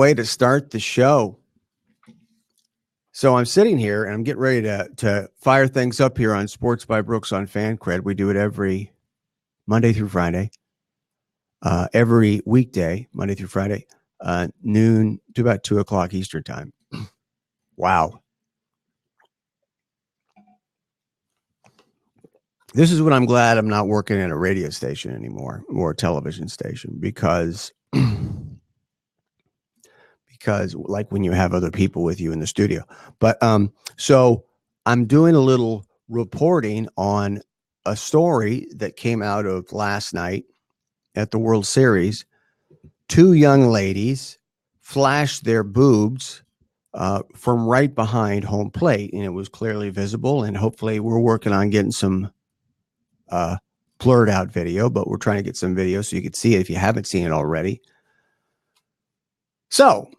Way to start the show. So I'm sitting here and I'm getting ready to fire things up here on Sports by Brooks on Fancred. We do it every Monday through Friday, every weekday, Monday through Friday, noon to about 2 o'clock Eastern time. Wow. This is when I'm glad I'm not working at a radio station anymore or a television station because like when you have other people with you in the studio. But so I'm doing a little reporting on a story that came out of last night at the World Series. Two young ladies flashed their boobs from right behind home plate, and it was clearly visible. And hopefully we're working on getting some blurred out video, but we're trying to get some video so you can see it if you haven't seen it already. So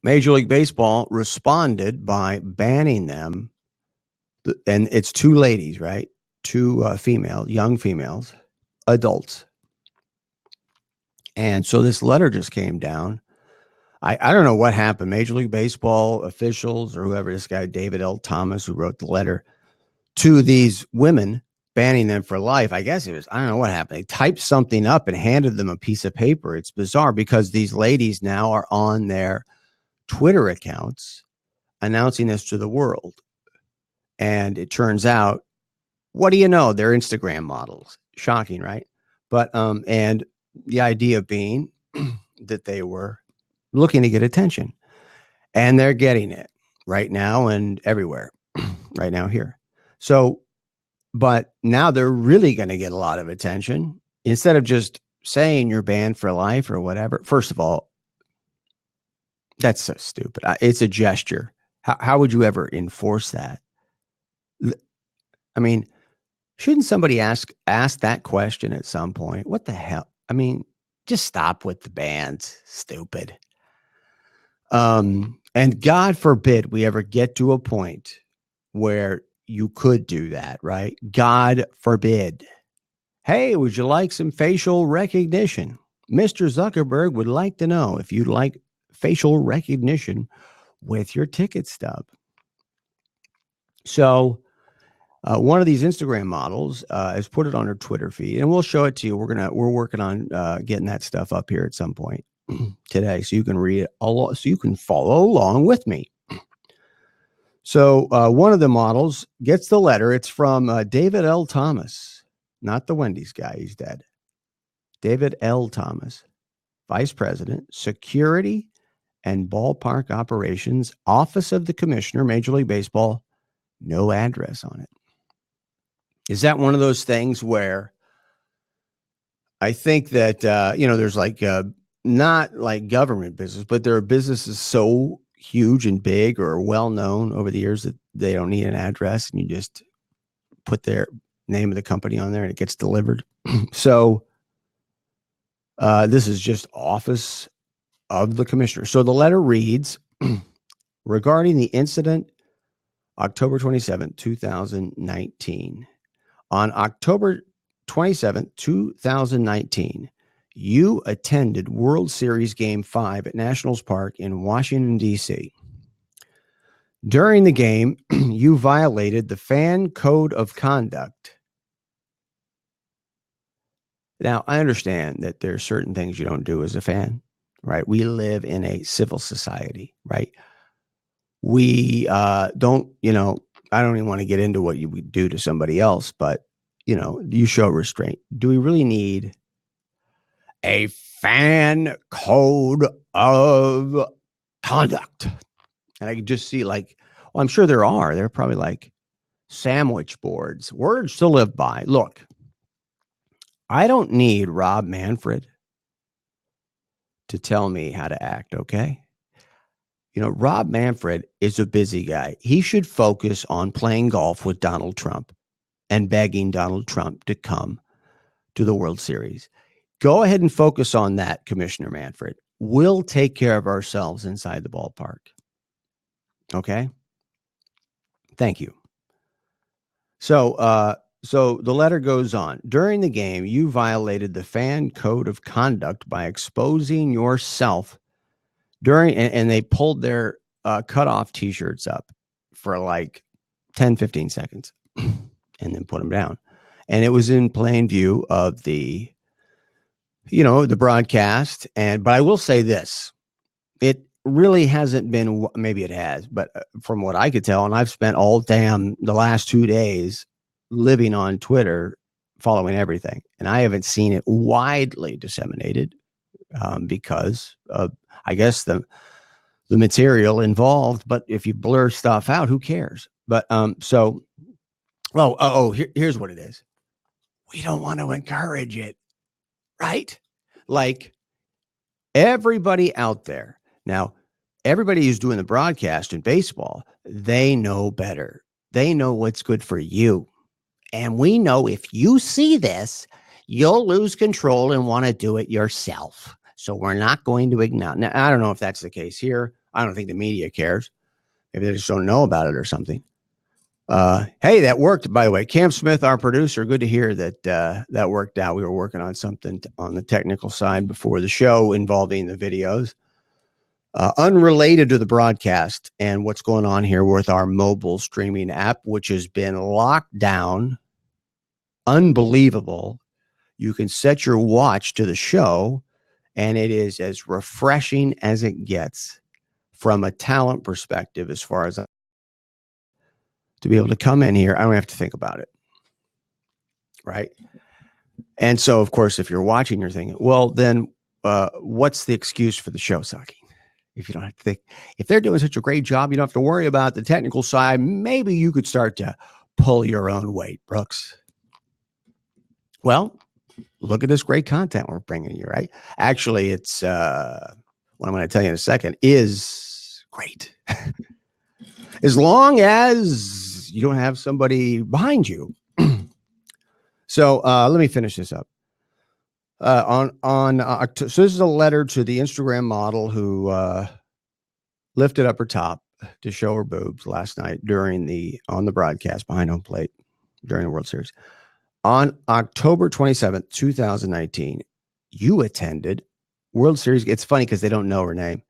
Major League Baseball responded by banning them. And it's two ladies, right? Two young females, adults. And so this letter just came down. I don't know what happened. Major League Baseball officials or whoever, this guy, David L. Thomas, who wrote the letter to these women, banning them for life. I guess it was, I don't know what happened. They typed something up and handed them a piece of paper. It's bizarre because these ladies now are on their Twitter accounts announcing this to the world. And it turns out, what do you know? They're Instagram models. Shocking, right? But, and the idea being that they were looking to get attention, and they're getting it right now and everywhere right now here. So, but now they're really going to get a lot of attention instead of just saying you're banned for life or whatever. First of all, that's so stupid. It's a gesture. How would you ever enforce that? I mean, shouldn't somebody ask that question at some point? What the hell? I mean, just stop with the bans. Stupid. And God forbid we ever get to a point where you could do that, right? God forbid. Hey, would you like some facial recognition? Mr. Zuckerberg would like to know if you'd like facial recognition with your ticket stub. So one of these Instagram models has put it on her Twitter feed, and we'll show it to you. We're working on getting that stuff up here at some point today, so you can read it so you can follow along with me. So one of the models gets the letter. It's from David L. Thomas, not the Wendy's guy. He's dead. David L. Thomas, Vice President, Security and Ballpark Operations, Office of the Commissioner, Major League Baseball. No address on it. Is that one of those things where I think that, there's like not like government business, but there are businesses so huge and big or well known over the years that they don't need an address, and you just put their name of the company on there and it gets delivered. So this is just Office of the Commissioner. So the letter reads, regarding the incident October 27, 2019. On October 27, 2019, you attended World Series Game 5 at Nationals Park in Washington, D.C. During the game, you violated the fan code of conduct. Now, I understand that there are certain things you don't do as a fan, right? We live in a civil society, right? We don't, I don't even want to get into what you would do to somebody else, but, you show restraint. Do we really need a fan code of conduct? And I can just see I'm sure there are. There are probably like sandwich boards, words to live by. Look, I don't need Rob Manfred to tell me how to act, okay? Rob Manfred is a busy guy. He should focus on playing golf with Donald Trump and begging Donald Trump to come to the World Series. Go ahead and focus on that, Commissioner Manfred. We'll take care of ourselves inside the ballpark. Okay? Thank you. So So the letter goes on. During the game, you violated the fan code of conduct by exposing yourself during, and they pulled their cutoff t-shirts up for like 10, 15 seconds and then put them down. And it was in plain view of the broadcast. But I will say this, it really hasn't been, maybe it has, but from what I could tell, and I've spent all damn the last 2 days living on Twitter, following everything, and I haven't seen it widely disseminated because of, I guess, the material involved. But if you blur stuff out, who cares? But here's what it is. We don't want to encourage it, right? Like everybody out there now, everybody who's doing the broadcast in baseball, they know better. They know what's good for you. And we know if you see this, you'll lose control and want to do it yourself. So we're not going to ignore. Now, I don't know if that's the case here. I don't think the media cares. Maybe they just don't know about it or something. Hey, that worked, by the way. Cam Smith, our producer, good to hear that that worked out. We were working on something on the technical side before the show involving the videos. Unrelated to the broadcast and what's going on here with our mobile streaming app, which has been locked down. Unbelievable. You can set your watch to the show, and it is as refreshing as it gets from a talent perspective, as far as to be able to come in here. I don't have to think about it. Right. And so, of course, if you're watching, you're thinking, well, then what's the excuse for the show sucking? If you don't have to think, if they're doing such a great job, you don't have to worry about the technical side. Maybe you could start to pull your own weight, Brooks. Well, look at this great content we're bringing you, right? Actually, it's what I'm going to tell you in a second is great. As long as you don't have somebody behind you. So let me finish this up. So this is a letter to the Instagram model who lifted up her top to show her boobs last night on the broadcast behind home plate during the World Series. On October 27th, 2019, you attended World Series. It's funny because they don't know her name.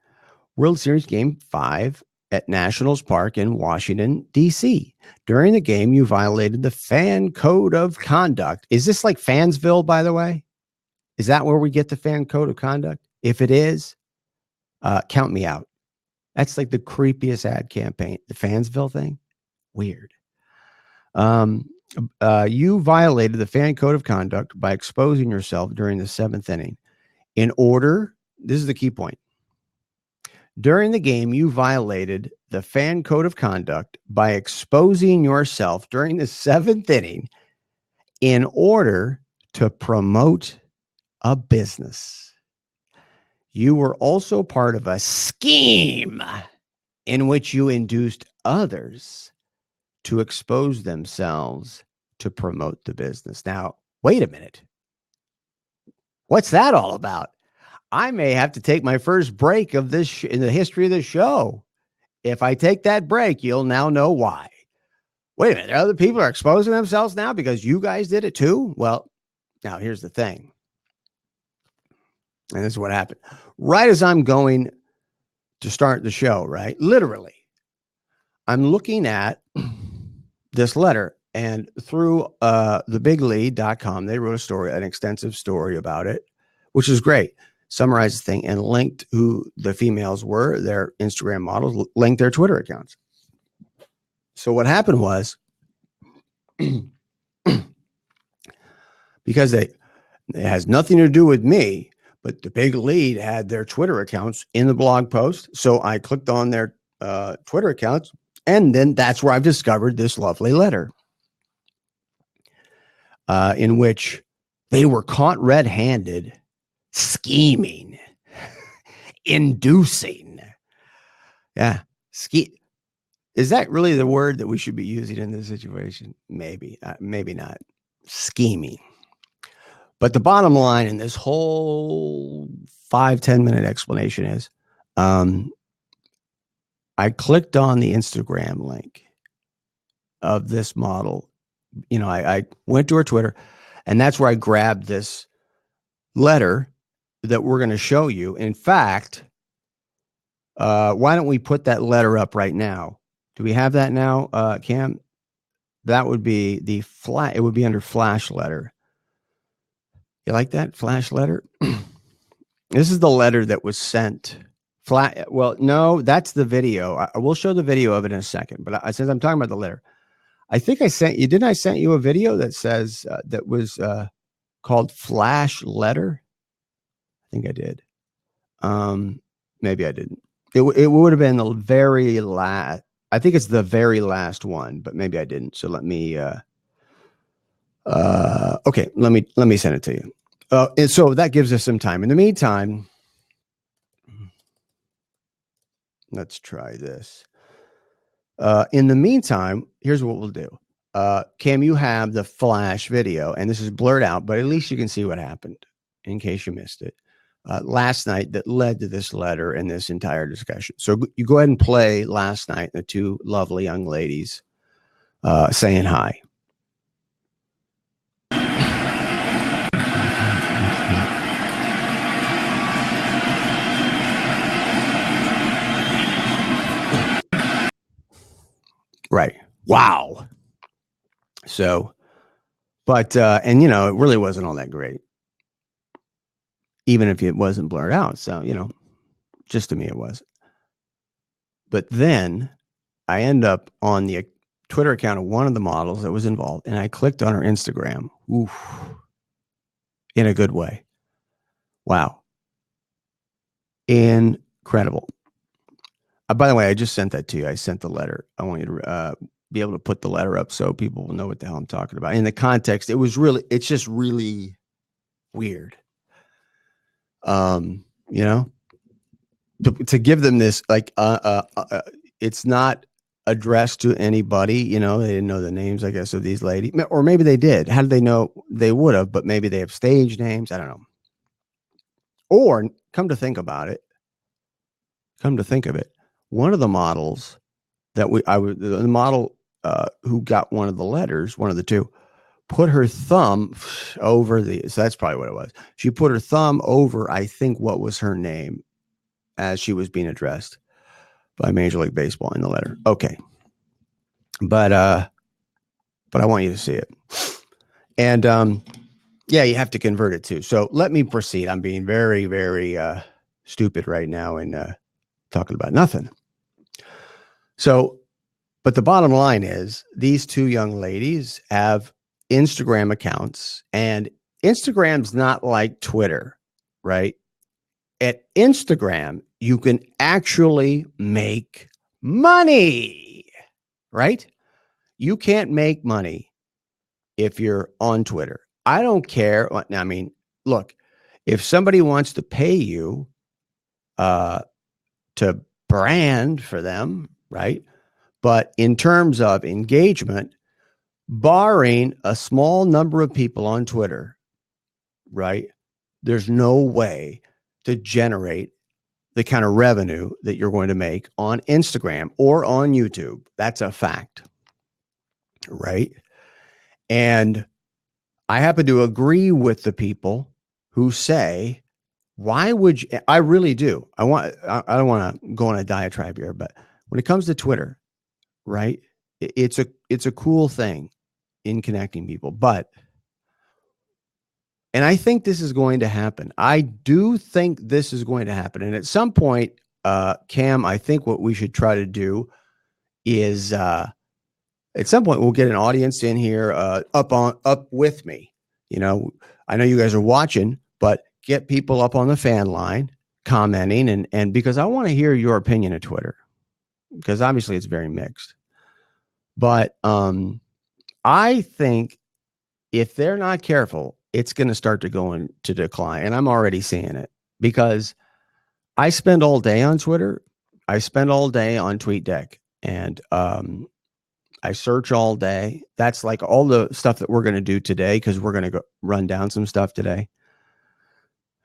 World Series Game 5 at Nationals Park in Washington, D.C. During the game, you violated the fan code of conduct. Is this like Fansville, by the way? Is that where we get the fan code of conduct? If it is, count me out. That's like the creepiest ad campaign. The Fansville thing? Weird. You violated the fan code of conduct by exposing yourself during the 7th inning. This is the key point. During the game, you violated the fan code of conduct by exposing yourself during the 7th inning in order to promote a business. You were also part of a scheme in which you induced others to expose themselves to promote the business. Now, wait a minute. What's that all about? I may have to take my first break of this in the history of the show. If I take that break, you'll now know why. Wait a minute. Other people are exposing themselves now because you guys did it too? Well, now here's the thing. And this is what happened. Right as I'm going to start the show, right? Literally, I'm looking at this letter, and through thebiglead.com, they wrote an extensive story about it, which is great. Summarized the thing and linked who the females were, their Instagram models, linked their Twitter accounts. So what happened was, because it has nothing to do with me, but the Big Lead had their Twitter accounts in the blog post. So I clicked on their Twitter accounts, and then that's where I've discovered this lovely letter in which they were caught red-handed scheming, inducing. Yeah. Is that really the word that we should be using in this situation? Maybe, maybe not. Scheming. But the bottom line in this whole 5-10 minute explanation is I clicked on the Instagram link of this model I went to her Twitter, and that's where I grabbed this letter that we're going to show you. In fact, why don't we put that letter up right now? Do we have that now, Cam? That would be it would be under flash letter. You like that flash letter? This is the letter that was sent. Well, no, that's the video. I will show the video of it in a second. But since I'm talking about the letter, I think I sent you. Didn't I send you a video that says that was called Flash Letter? I think I did. Maybe I didn't. It would have been the very last. I think it's the very last one, but maybe I didn't. So let me. Okay, let me send it to you. And so that gives us some time. In the meantime, let's try this. In the meantime, here's what we'll do. Cam, you have the flash video, and this is blurred out, but at least you can see what happened in case you missed it. Last night that led to this letter and this entire discussion. So you go ahead and play last night, the two lovely young ladies saying hi. Right. Wow. So, but, and, it really wasn't all that great, even if it wasn't blurred out. So, just to me, it was. But then I end up on the Twitter account of one of the models that was involved, and I clicked on her Instagram. Oof. In a good way. Wow. Incredible. By the way, I just sent that to you. I sent the letter. I want you to be able to put the letter up so people will know what the hell I'm talking about. In the context, it's just really weird. To give them this, like, it's not addressed to anybody. They didn't know the names, I guess, of these ladies, or maybe they did. How did they know? They would have, but maybe they have stage names. I don't know. Or come to think of it, one of the models that the model who got one of the letters, one of the two, put her thumb over so that's probably what it was. She put her thumb over, I think, what was her name as she was being addressed by Major League Baseball in the letter. Okay. But I want you to see it. And yeah, you have to convert it too. So let me proceed. I'm being very, very stupid right now and talking about nothing. So, but the bottom line is these two young ladies have Instagram accounts, and Instagram's not like Twitter, right? At Instagram, you can actually make money, right? You can't make money if you're on Twitter. I don't care. I mean, look, if somebody wants to pay you to brand for them, right? But in terms of engagement, barring a small number of people on Twitter, right, there's no way to generate the kind of revenue that you're going to make on Instagram or on YouTube. That's a fact, right? And I happen to agree with the people who say, why would you? I really do. I don't want to go on a diatribe here, but when it comes to Twitter, right, it's a cool thing in connecting people, and I think this is going to happen. I do think this is going to happen. And at some point, Cam, I think what we should try to do is at some point we'll get an audience in here up with me. I know you guys are watching, but get people up on the fan line commenting and because I want to hear your opinion of Twitter, because obviously it's very mixed. But I think if they're not careful, it's going to start to go into decline. And I'm already seeing it because I spend all day on Twitter. I spend all day on TweetDeck, and I search all day. That's like all the stuff that we're going to do today, because we're going to go run down some stuff today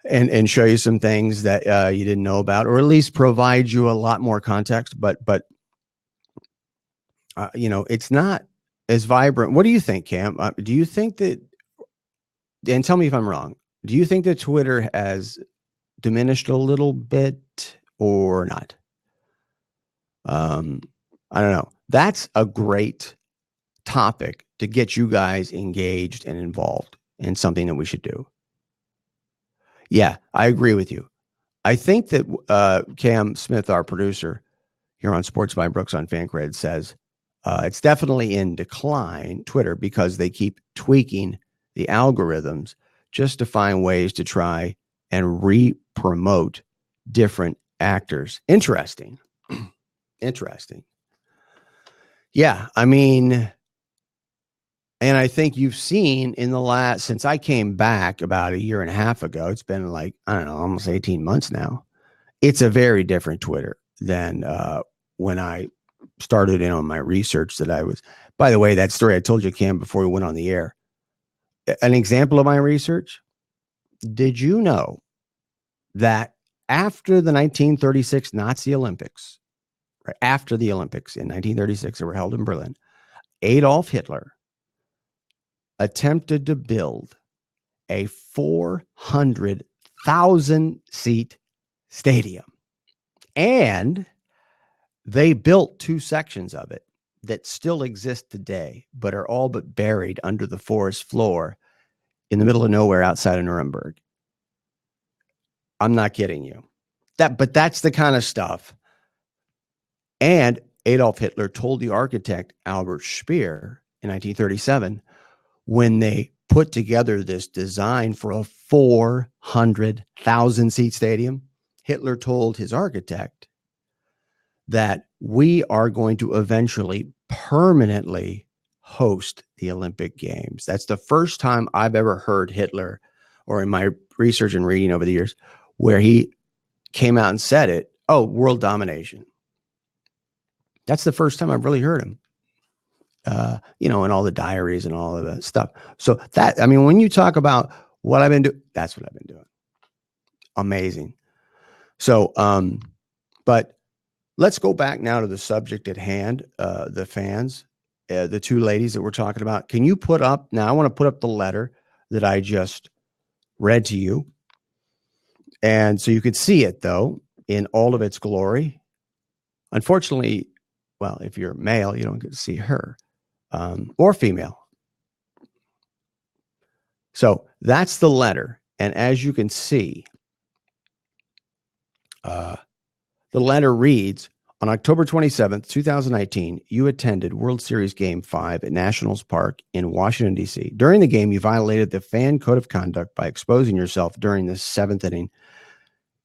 and show you some things that you didn't know about, or at least provide you a lot more context. But it's not as vibrant. What do you think, Cam? Do you think that, and tell me if I'm wrong, do you think that Twitter has diminished a little bit or not? I don't know. That's a great topic to get you guys engaged and involved in something that we should do. Yeah, I agree with you. I think that Cam Smith, our producer here on Sports by Brooks on Fancred, says it's definitely in decline, Twitter, because they keep tweaking the algorithms just to find ways to try and re-promote different actors. Interesting. Interesting. Yeah, I mean, and I think you've seen in the last, since I came back about a year and a half ago, it's been like, I don't know, almost 18 months now. It's a very different Twitter than when I started in on my research that I was, by the way, that story I told you, Cam, before we went on the air, an example of my research. Did you know that after the 1936 Nazi Olympics, right after the Olympics in 1936 that were held in Berlin, Adolf Hitler attempted to build a 400,000 seat stadium. And they built two sections of it that still exist today, but are all but buried under the forest floor in the middle of nowhere outside of Nuremberg. I'm not kidding you. But that's the kind of stuff. And Adolf Hitler told the architect Albert Speer in 1937, when they put together this design for a 400,000 seat stadium, Hitler told his architect that we are going to eventually permanently host the Olympic Games. That's the first time I've ever heard Hitler, or in my research and reading over the years, where he came out and said it. Oh, world domination. That's the first time I've really heard him. In all the diaries and all of that stuff. So that, I mean, when you talk about what I've been doing, that's what I've been doing. Amazing. So, but let's go back now to the subject at hand, the fans, the two ladies that we're talking about. Can you put up, now I want to put up the letter that I just read to you. And so you could see it, though, in all of its glory. Unfortunately, well, if you're male, you don't get to see her. Or female. So that's the letter. And as you can see, the letter reads, on October 27th, 2019, you attended World Series Game 5 at Nationals Park in Washington, D.C. During the game, you violated the fan code of conduct by exposing yourself during the seventh inning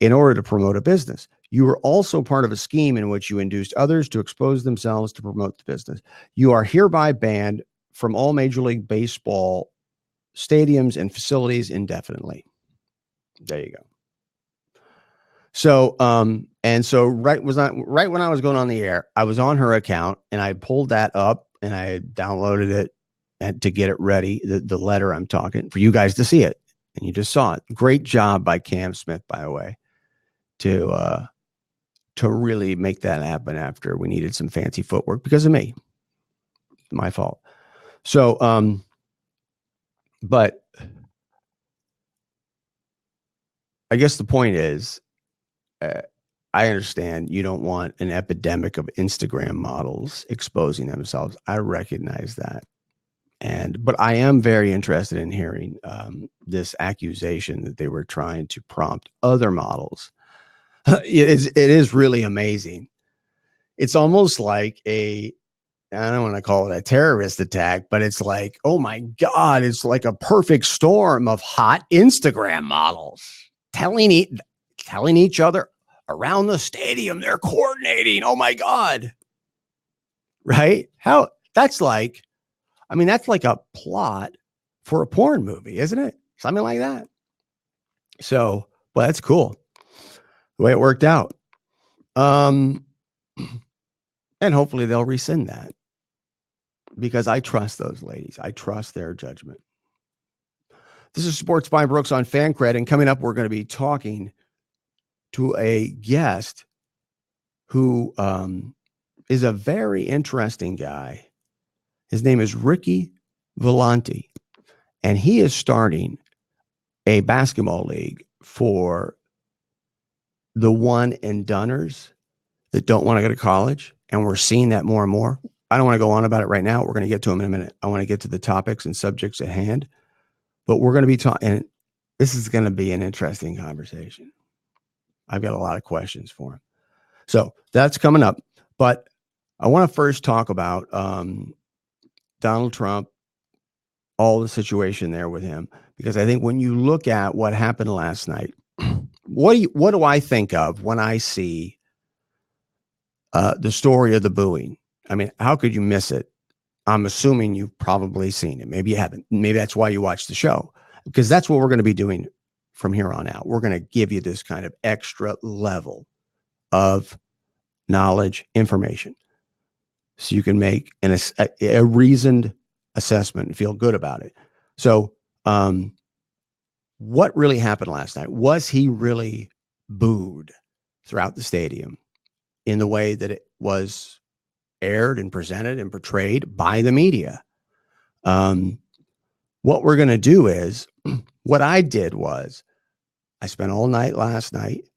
in order to promote a business. You were also part of a scheme in which you induced others to expose themselves to promote the business. You are hereby banned from all Major League Baseball stadiums and facilities indefinitely. There you go. So, and so right when I was going on the air, I was on her account and I pulled that up and I downloaded it to get it ready. The letter I'm talking for you guys to see it, and you just saw it. Great job by Cam Smith, by the way, to really make that happen after we needed some fancy footwork because of me. My fault. So, but I guess the point is, I understand you don't want an epidemic of Instagram models exposing themselves. I recognize that. But I am very interested in hearing this accusation that they were trying to prompt other models. It is really amazing. It's almost like I don't want to call it a terrorist attack, but it's like, oh my God, it's like a perfect storm of hot Instagram models telling each other around the stadium they're coordinating. Oh my God. Right? That's like a plot for a porn movie, isn't it? Something like that. So, well, that's cool. The way it worked out. And hopefully they'll rescind that, because I trust those ladies. I trust their judgment. This is Sports by Brooks on Fancred, and coming up, we're going to be talking to a guest who is a very interesting guy. His name is Ricky Volante, and he is starting a basketball league for the one and doners that don't want to go to college. And we're seeing that more and more. I don't want to go on about it right now. We're going to get to them in a minute. I want to get to the topics and subjects at hand, but we're going to be talking, and this is going to be an interesting conversation. I've got a lot of questions for him. So that's coming up. But I want to first talk about Donald Trump, all the situation there with him, because I think when you look at what happened last night, what do I think of when I see the story of the booing? I mean, how could you miss it? I'm assuming you've probably seen it. Maybe you haven't. Maybe that's why you watch the show, because that's what we're going to be doing from here on out. We're going to give you this kind of extra level of knowledge, information, so you can make a reasoned assessment and feel good about it. So, what really happened last night? Was he really booed throughout the stadium in the way that it was aired and presented and portrayed by the media? What we're going to do is, what I did was, I spent all night last night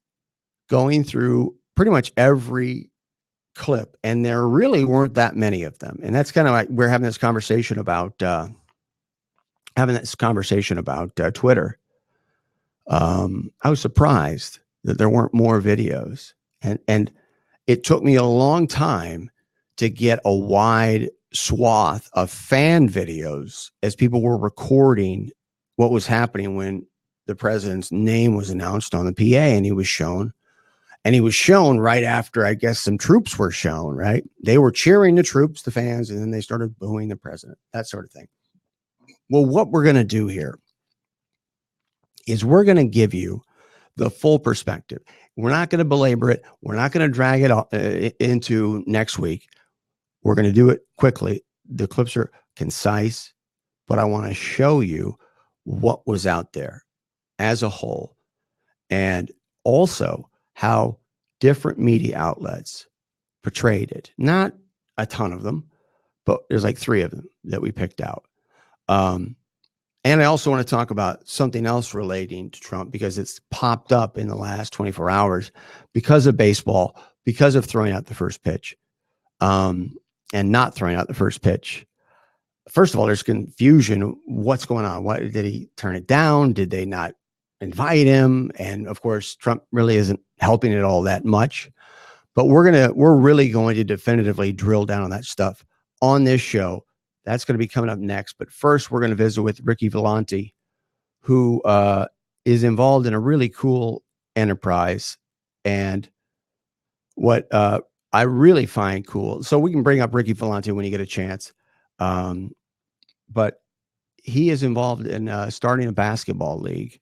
going through pretty much every clip, and there really weren't that many of them. And that's kind of like we're having this conversation about Twitter. I was surprised that there weren't more videos, and it took me a long time to get a wide swath of fan videos as people were recording what was happening when the president's name was announced on the PA, and he was shown right after, I guess, some troops were shown, right? They were cheering the troops, the fans, and then they started booing the president, that sort of thing. Well, what we're going to do here is we're going to give you the full perspective. We're not going to belabor it. We're not going to drag it into next week. We're going to do it quickly. The clips are concise, but I want to show you what was out there as a whole, and also how different media outlets portrayed it. Not a ton of them, but there's like 3 of them that we picked out. And I also want to talk about something else relating to Trump, because it's popped up in the last 24 hours because of baseball, because of throwing out the first pitch, and not throwing out the first pitch. First of all, there's confusion. What's going on? What, did he turn it down? Did they not invite him? And of course, Trump really isn't helping it all that much. But we're really going to definitively drill down on that stuff on this show. That's going to be coming up next. But first, we're going to visit with Ricky Volante, who is involved in a really cool enterprise. And what I really find cool, so we can bring up Ricky Volante when you get a chance. But he is involved in starting a basketball league,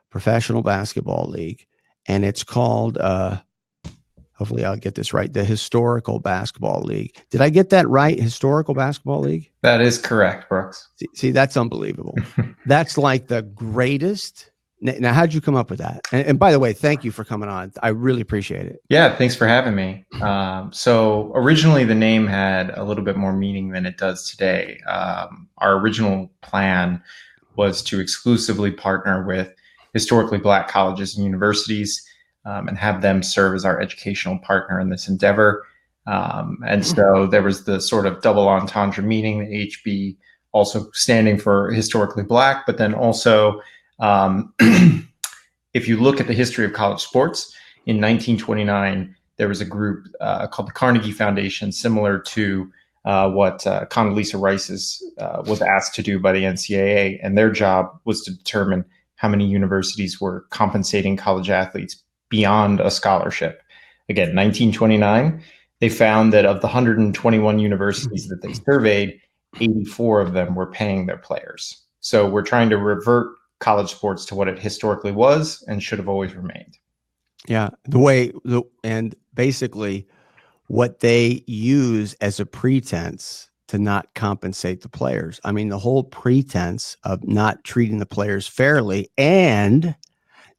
professional basketball league. And it's called, hopefully I'll get this right, the Historical Basketball League. Did I get that right? Historical Basketball League? That is correct, Brooks. See, that's unbelievable. That's like the greatest. Now, how'd you come up with that? And by the way, thank you for coming on. I really appreciate it. Yeah, thanks for having me. So originally the name had a little bit more meaning than it does today. Our original plan was to exclusively partner with historically Black colleges and universities, and have them serve as our educational partner in this endeavor. And so there was the sort of double entendre meaning, the HB also standing for historically Black, but then also, if you look at the history of college sports, in 1929, there was a group called the Carnegie Foundation, similar to what Condoleezza Rice was asked to do by the NCAA. And their job was to determine how many universities were compensating college athletes beyond a scholarship. Again, 1929, they found that of the 121 universities that they surveyed, 84 of them were paying their players. So we're trying to revert college sports to what it historically was and should have always remained. Yeah, and basically what they use as a pretense to not compensate the players. I mean, the whole pretense of not treating the players fairly and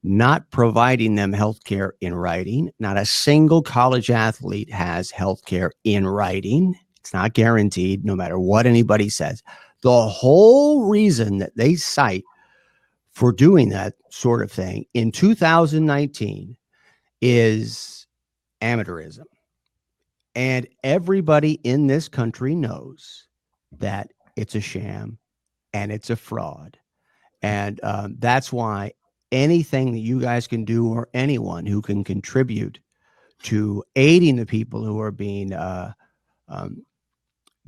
not providing them health care in writing. Not a single college athlete has health care in writing. It's not guaranteed, no matter what anybody says. The whole reason that they cite for doing that sort of thing in 2019 is amateurism. And everybody in this country knows that it's a sham and it's a fraud. And that's why anything that you guys can do, or anyone who can contribute to aiding the people who are being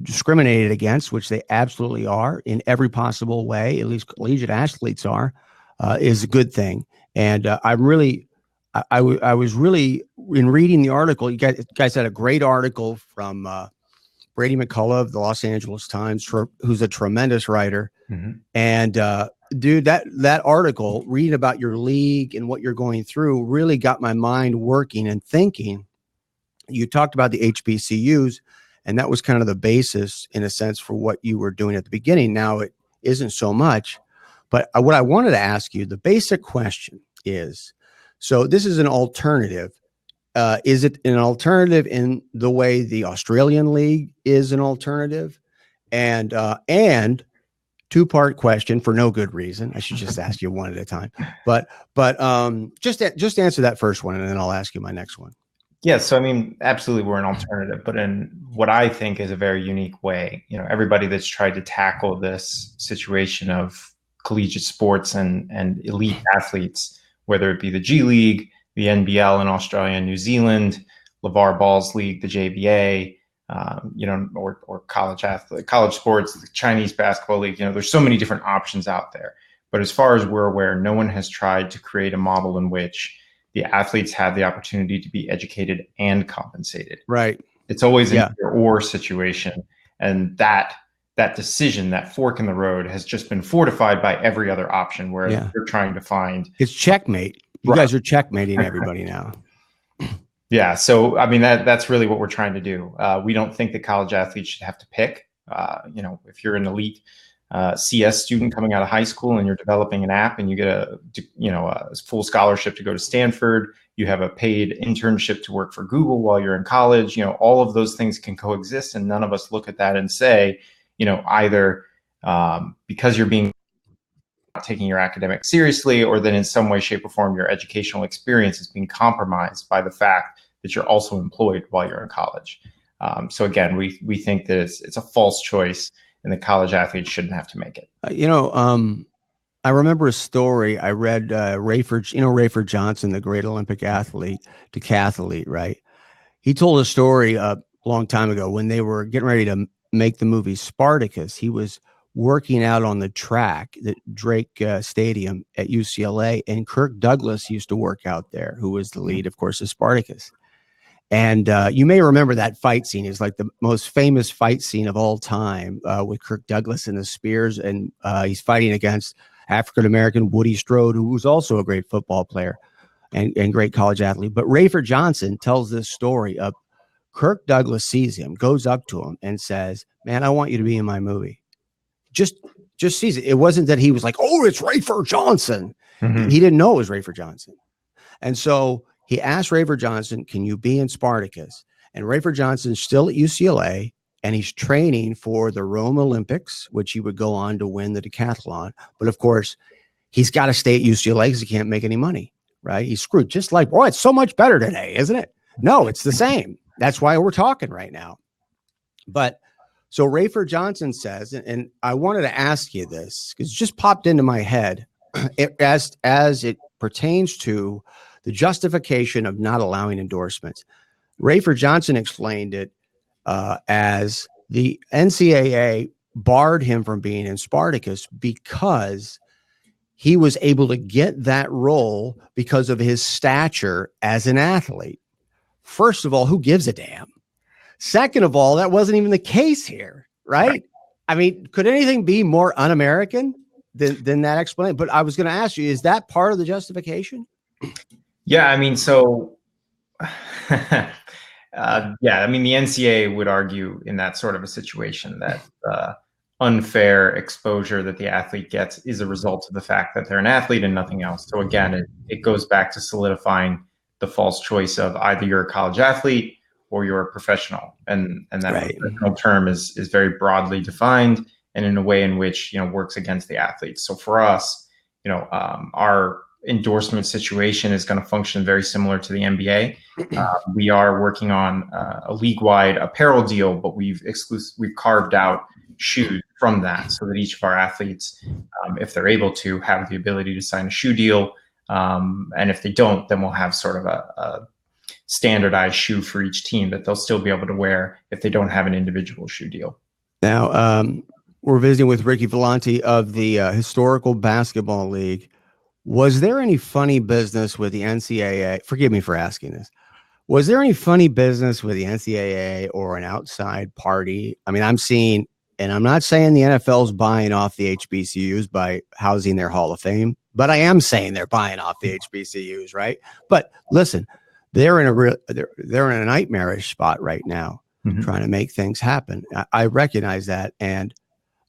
discriminated against, which they absolutely are in every possible way, at least collegiate athletes are, is a good thing. And I was really, in reading the article, you guys had a great article from Brady McCullough of the Los Angeles Times, who's a tremendous writer. Mm-hmm. And dude, that article, reading about your league and what you're going through, really got my mind working and thinking. You talked about the HBCUs, and that was kind of the basis, in a sense, for what you were doing at the beginning. Now it isn't so much. But what I wanted to ask you, the basic question is, so this is an alternative. Is it an alternative in the way the Australian League is an alternative? And two-part question for no good reason. I should just ask you one at a time. But just answer that first one, and then I'll ask you my next one. Yeah, so I mean, absolutely, we're an alternative, but in what I think is a very unique way. Everybody that's tried to tackle this situation of collegiate sports and elite athletes, whether it be the G League, the NBL in Australia and New Zealand, LeVar Ball's league, the JBA, or college sports, the Chinese basketball league. There's so many different options out there. But as far as we're aware, no one has tried to create a model in which the athletes have the opportunity to be educated and compensated. Right. It's always an either or situation. And that decision, that fork in the road, has just been fortified by every other option where they're trying to find. It's checkmate. You guys are checkmating everybody now. Yeah. So, I mean, that's really what we're trying to do. We don't think that college athletes should have to pick. If you're an elite CS student coming out of high school and you're developing an app and you get a full scholarship to go to Stanford, you have a paid internship to work for Google while you're in college, all of those things can coexist. And none of us look at that and say, either because you're not taking your academics seriously, or then in some way, shape, or form, your educational experience is being compromised by the fact that you're also employed while you're in college. So again, we think that it's a false choice, and the college athletes shouldn't have to make it. I remember a story I read. Rayford Johnson, the great Olympic athlete, decathlete, right? He told a story a long time ago when they were getting ready to make the movie Spartacus. He was working out on the track at Drake Stadium at UCLA, and Kirk Douglas used to work out there, who was the lead, of course, of Spartacus. And you may remember that fight scene. It's like the most famous fight scene of all time, with Kirk Douglas and the spears, and he's fighting against African-American Woody Strode, who was also a great football player and great college athlete. But Rayford Johnson tells this story of Kirk Douglas sees him, goes up to him, and says, "Man, I want you to be in my movie." Just sees it. It wasn't that he was like, "Oh, it's Rayford Johnson." Mm-hmm. He didn't know it was Rayford Johnson. And so he asked Rayford Johnson, "Can you be in Spartacus?" And Rayford Johnson's still at UCLA, and he's training for the Rome Olympics, which he would go on to win the decathlon. But of course, he's got to stay at UCLA because he can't make any money, right? He's screwed. Just like, boy, it's so much better today, isn't it? No, it's the same. That's why we're talking right now. But so Rayford Johnson says, and I wanted to ask you this because it just popped into my head as it pertains to the justification of not allowing endorsements. Rayford Johnson explained it as the NCAA barred him from being in Spartacus because he was able to get that role because of his stature as an athlete. First of all, who gives a damn? Second of all, that wasn't even the case here, right? I mean, could anything be more un-American than that explanation? But I was going to ask you, is that part of the justification? Yeah, I mean, so the NCAA would argue in that sort of a situation that unfair exposure that the athlete gets is a result of the fact that they're an athlete and nothing else. So again, it goes back to solidifying the false choice of either you're a college athlete or you're a professional, and that Right. professional term is very broadly defined and in a way in which works against the athletes. So for us, our endorsement situation is going to function very similar to the NBA. We are working on a league-wide apparel deal, but we've carved out shoes from that so that each of our athletes, if they're able to, have the ability to sign a shoe deal. And if they don't, then we'll have sort of a standardized shoe for each team that they'll still be able to wear if they don't have an individual shoe deal. Now, we're visiting with Ricky Volante of the Historical Basketball League. Was there any funny business with the NCAA? Forgive me for asking this. Was there any funny business with the NCAA or an outside party? I mean, I'm seeing, and I'm not saying the NFL's buying off the HBCUs by housing their Hall of Fame, but I am saying they're buying off the HBCUs, right? But listen, they're in a nightmarish spot right now, trying to make things happen. I recognize that, and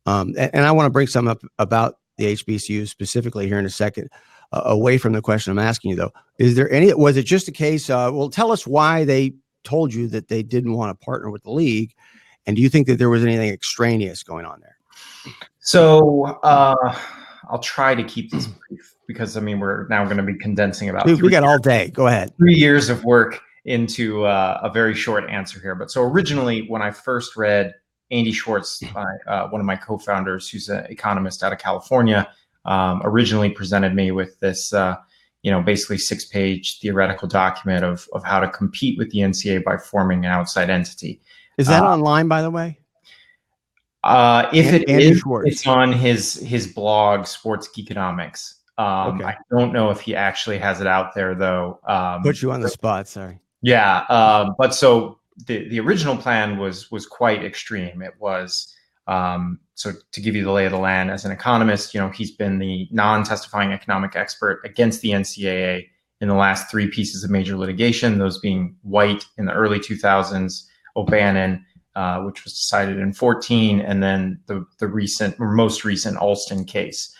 I want to bring something up about the HBCUs specifically here in a second. Away from the question I'm asking you, though, was it just a case? Well, tell us why they told you that they didn't want to partner with the league, and do you think that there was anything extraneous going on there? So I'll try to keep this brief because we're now going to be condensing about. We got all day. Go ahead. 3 years of work into a very short answer here. But so originally, when I first read Andy Schwartz, one of my co-founders, who's an economist out of California, originally presented me with this, basically 6-page theoretical document of how to compete with the NCAA by forming an outside entity. Is that online, by the way? If it Andy is, Schwartz. it's on his blog, Sports Geekonomics. Okay. I don't know if he actually has it out there, though. Put you on the spot. Sorry. Yeah. But so the original plan was quite extreme. It was, so to give you the lay of the land, as an economist, he's been the non-testifying economic expert against the NCAA in the last 3 pieces of major litigation, those being White in the early 2000s, O'Bannon, which was decided in 2014, and then the most recent Alston case,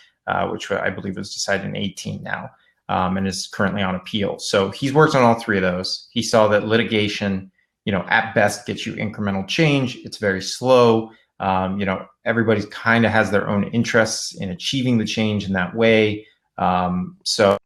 which I believe was decided in 2018 now, and is currently on appeal. So he's worked on all 3 of those. He saw that litigation, at best gets you incremental change. It's very slow. Everybody kind of has their own interests in achieving the change in that way. So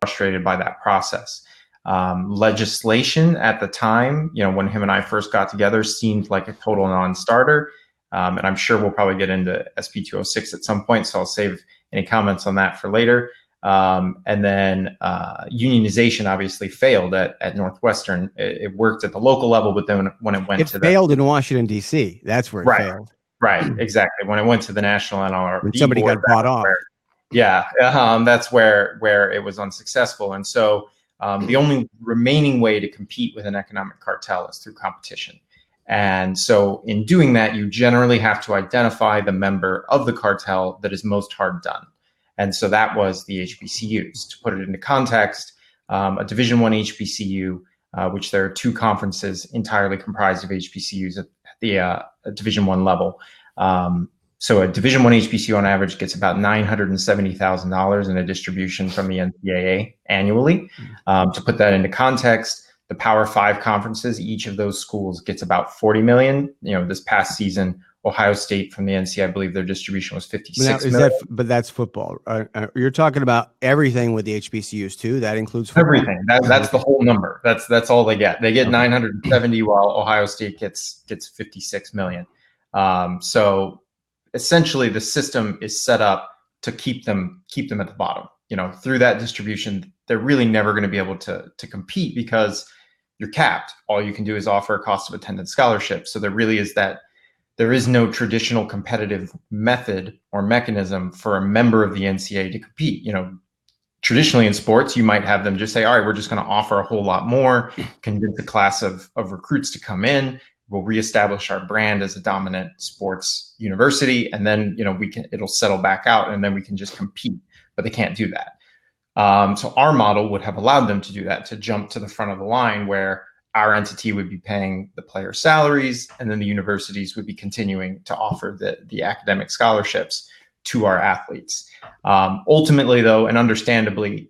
frustrated by that process. Legislation at the time, when him and I first got together, seemed like a total non-starter. And I'm sure we'll probably get into SB 206 at some point, so I'll save any comments on that for later. And then unionization obviously failed at Northwestern. It worked at the local level, but then when it went to failed in Washington, D.C. That's where it failed. Right, exactly. When it went to the National NLRB, when somebody got bought off. That's where it was unsuccessful. And so the only remaining way to compete with an economic cartel is through competition. And so in doing that, you generally have to identify the member of the cartel that is most hard done. And so that was the HBCUs. To put it into context, a Division I HBCU, which there are 2 conferences entirely comprised of HBCUs at the Division I level. So a Division I HBCU on average gets about $970,000 in a distribution from the NCAA annually. To put that into context, the Power 5 conferences, each of those schools gets about $40 million. This past season, Ohio State from the NCAA, I believe their distribution was $56 million. But that's football. You're talking about everything with the HBCUs too. That includes football? Everything. That's the whole number. That's all they get. They get 970, while Ohio State gets 56 million. So essentially, the system is set up to keep them at the bottom. Through that distribution, they're really never going to be able to compete because you're capped. All you can do is offer a cost of attendance scholarship. So there is no traditional competitive method or mechanism for a member of the NCAA to compete. Traditionally in sports, you might have them just say, all right, we're just going to offer a whole lot more, convince a class of recruits to come in. We'll reestablish our brand as a dominant sports university. And then, it'll settle back out and then we can just compete, but they can't do that. So our model would have allowed them to do that, to jump to the front of the line where our entity would be paying the player salaries, and then the universities would be continuing to offer the academic scholarships to our athletes. Ultimately, though, and understandably,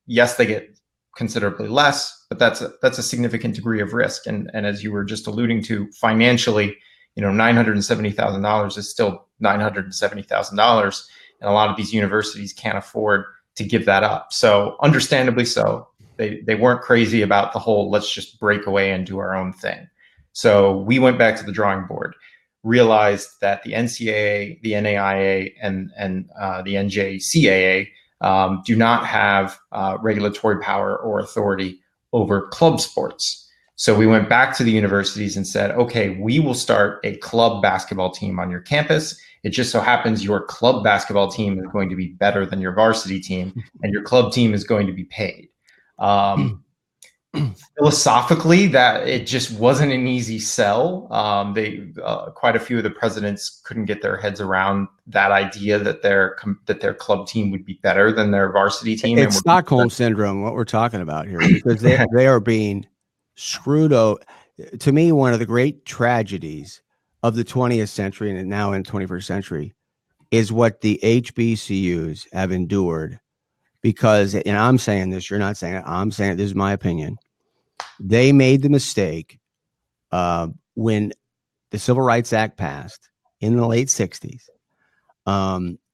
yes, they get considerably less, but that's a significant degree of risk. And as you were just alluding to, financially, $970,000 is still $970,000, and a lot of these universities can't afford to give that up. So understandably so, they weren't crazy about the whole let's just break away and do our own thing. So we went back to the drawing board, realized that the NCAA, the NAIA, and the NJCAA do not have regulatory power or authority over club sports. So we went back to the universities and said, okay, we will start a club basketball team on your campus. It just so happens your club basketball team is going to be better than your varsity team, and your club team is going to be paid. Philosophically, that it just wasn't an easy sell. Quite a few of the presidents couldn't get their heads around that idea that their club team would be better than their varsity team. It's Stockholm syndrome, what we're talking about here, because they are being screwed over. To me, one of the great tragedies of the 20th century and now in the 21st century is what the HBCUs have endured. Because, and I'm saying this, you're not saying it, I'm saying it, this is my opinion. They made the mistake when the Civil Rights Act passed in the late 60s.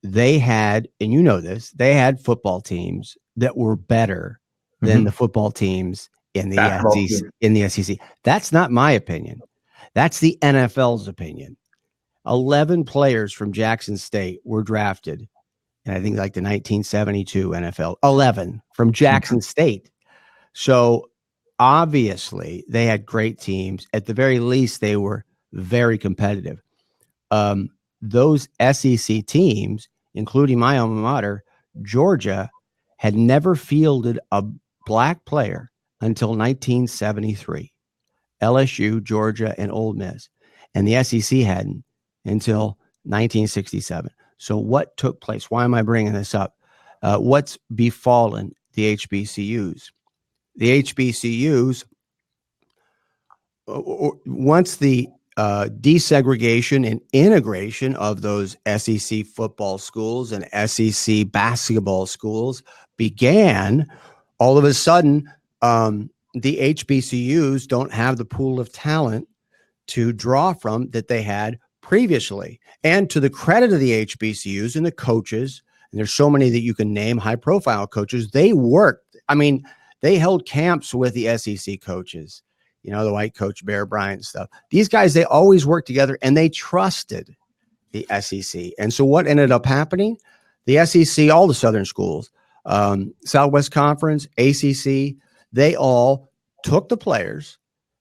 They had, and you know this, they had football teams that were better than the football teams in the SEC. That's not my opinion. That's the NFL's opinion. 11 players from Jackson State were drafted. And I think like the 1972 NFL, 11 from Jackson State. So obviously they had great teams. At the very least, they were very competitive. Those SEC teams, including my alma mater, Georgia, had never fielded a black player until 1973. LSU, Georgia, and Ole Miss. And the SEC hadn't until 1967. So what took place? Why am I bringing this up? What's befallen the HBCUs? The HBCUs, once the desegregation and integration of those SEC football schools and SEC basketball schools began, all of a sudden, the HBCUs don't have the pool of talent to draw from that they had previously. And to the credit of the HBCUs and the coaches, and there's so many that you can name, high profile coaches, they worked. I mean, they held camps with the SEC coaches, the white coach, Bear Bryant and stuff. These guys, they always worked together and they trusted the SEC. And so what ended up happening? The SEC, all the Southern schools, Southwest Conference, ACC, they all took the players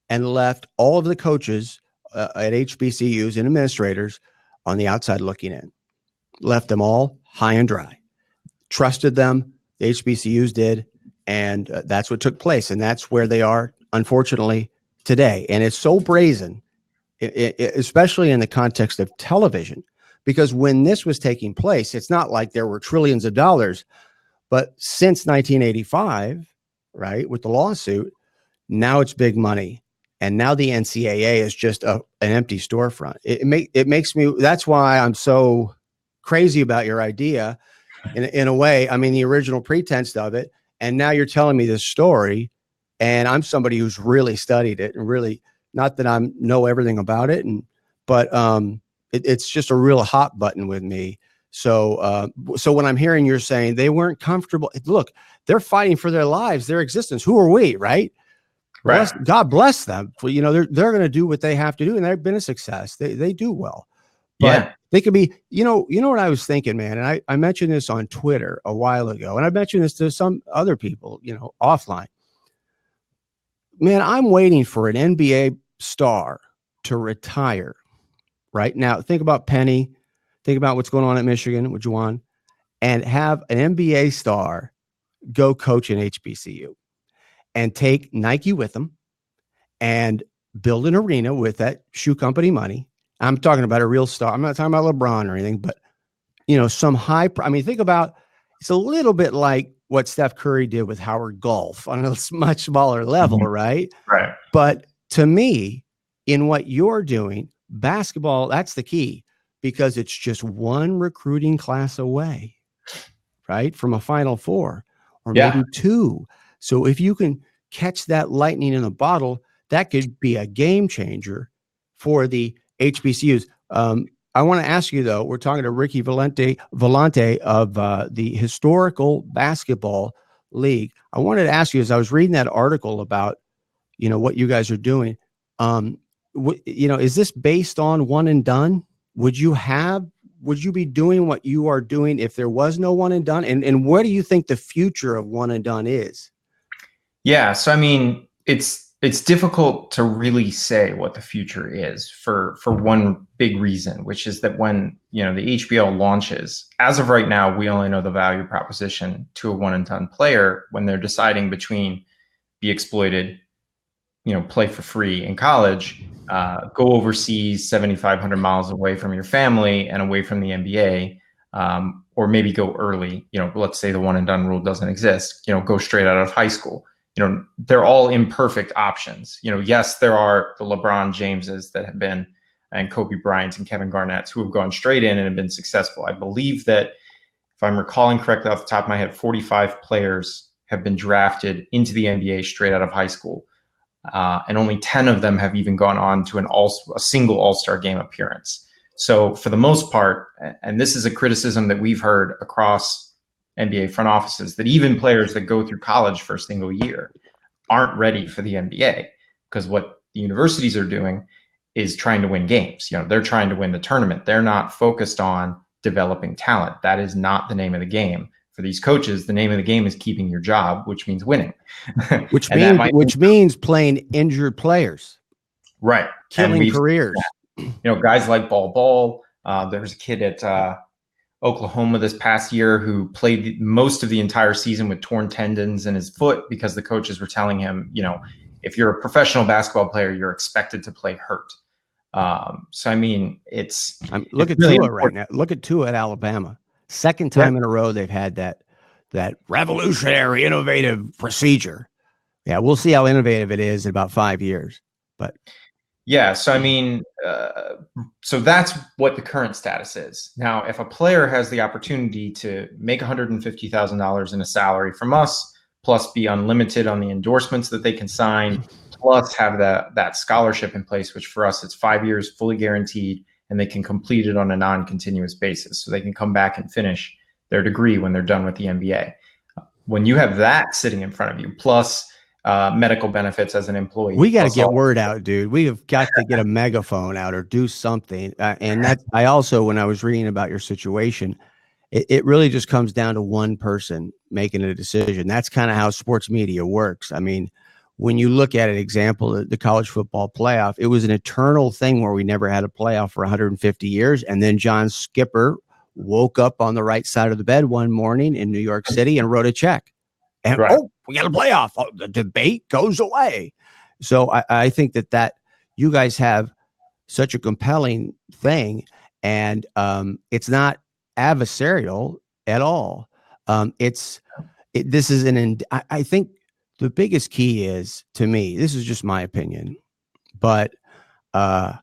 and left all of the coaches at HBCUs and administrators on the outside looking in, left them all high and dry, trusted them. The HBCUs did. And that's what took place. And that's where they are, unfortunately, today. And it's so brazen, especially in the context of television, because when this was taking place, it's not like there were trillions of dollars, but since 1985, right, with the lawsuit, now it's big money. And now the NCAA is just an empty storefront. It makes me, that's why I'm so crazy about your idea in a way. I mean, the original pretense of it. And now you're telling me this story, and I'm somebody who's really studied it and really, not that I know everything about it, but it's just a real hot button with me. So when I'm hearing you're saying they weren't comfortable, look, they're fighting for their lives, their existence. Who are we, right? Right. God bless them. They're going to do what they have to do, and they've been a success. They do well, but they could be. You know what I was thinking, man. And I mentioned this on Twitter a while ago, and I mentioned this to some other people, offline. Man, I'm waiting for an NBA star to retire. Right now, think about Penny. Think about what's going on at Michigan with Juwan, and have an NBA star go coach an HBCU. And take Nike with them and build an arena with that shoe company money. I'm talking about a real star. I'm not talking about LeBron or anything, but, some think about, it's a little bit like what Steph Curry did with Howard Golf on a much smaller level, right? Right. But to me, in what you're doing, basketball, that's the key, because it's just one recruiting class away, right, from a Final Four or maybe two. So if you can catch that lightning in a bottle, that could be a game changer for the HBCUs. I want to ask you, though, we're talking to Ricky Valente of the Historical Basketball League. I wanted to ask you, as I was reading that article about, what you guys are doing, is this based on one and done? Would you be doing what you are doing if there was no one and done? And what do you think the future of one and done is? Yeah. So, I mean, it's difficult to really say what the future is for one big reason, which is that when, the HBL launches, as of right now, we only know the value proposition to a one and done player when they're deciding between be exploited, play for free in college, go overseas 7,500 miles away from your family and away from the NBA, or maybe go early, let's say the one and done rule doesn't exist, go straight out of high school. They're all imperfect options. Yes, there are the LeBron Jameses that have been, and Kobe Bryant and Kevin Garnett's who have gone straight in and have been successful. I believe that, if I'm recalling correctly off the top of my head, 45 players have been drafted into the NBA straight out of high school. And only 10 of them have even gone on to a single All-Star game appearance. So for the most part, and this is a criticism that we've heard across NBA front offices, that even players that go through college for a single year aren't ready for the NBA, because what the universities are doing is trying to win games. They're trying to win the tournament. They're not focused on developing talent. That is not the name of the game. For these coaches, the name of the game is keeping your job, which means winning. which means playing injured players. Right. Killing careers. Guys like Ball. There's a kid at Oklahoma this past year who played most of the entire season with torn tendons in his foot because the coaches were telling him, if you're a professional basketball player, you're expected to play hurt. So, I mean, look at Tua right now. Look at Tua at Alabama. Second time in a row they've had that revolutionary, innovative procedure. Yeah, we'll see how innovative it is in about 5 years. But yeah, so I mean, so that's what the current status is. Now, if a player has the opportunity to make $150,000 in a salary from us, plus be unlimited on the endorsements that they can sign, plus have that scholarship in place, which for us, it's 5 years fully guaranteed, and they can complete it on a non-continuous basis. So they can come back and finish their degree when they're done with the MBA. When you have that sitting in front of you, plus medical benefits as an employee. We got to get word out, dude. We have got to get a megaphone out or do something. And that I also, when I was reading about your situation, it really just comes down to one person making a decision. That's kind of how sports media works. I mean, when you look at an example, the college football playoff, it was an eternal thing where we never had a playoff for 150 years. And then John Skipper woke up on the right side of the bed one morning in New York City and wrote a check. And we got a playoff. The debate goes away. So I think that you guys have such a compelling thing, and it's not adversarial at all. I think the biggest key is, to me, this is just my opinion, but I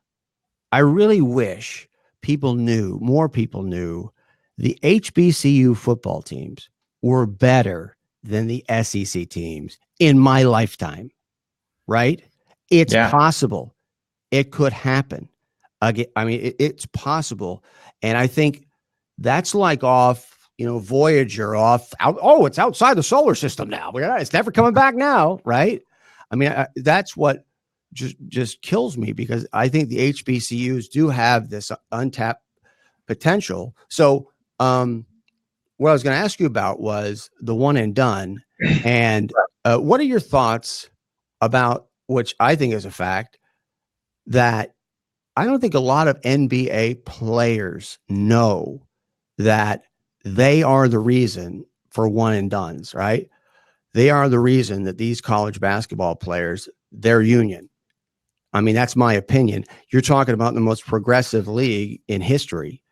really wish more people knew the HBCU football teams were better than the SEC teams in my lifetime, right? It's possible. It could happen. Again, I mean, it's possible. And I think that's like off, Voyager off. It's outside the solar system now. It's never coming back now, right? I mean, that's what just kills me, because I think the HBCUs do have this untapped potential. So, what I was going to ask you about was the one and done. And what are your thoughts about, which I think is a fact, that I don't think a lot of NBA players know that they are the reason for one and dones, right? They are the reason that these college basketball players, their union. I mean, that's my opinion. You're talking about the most progressive league in history.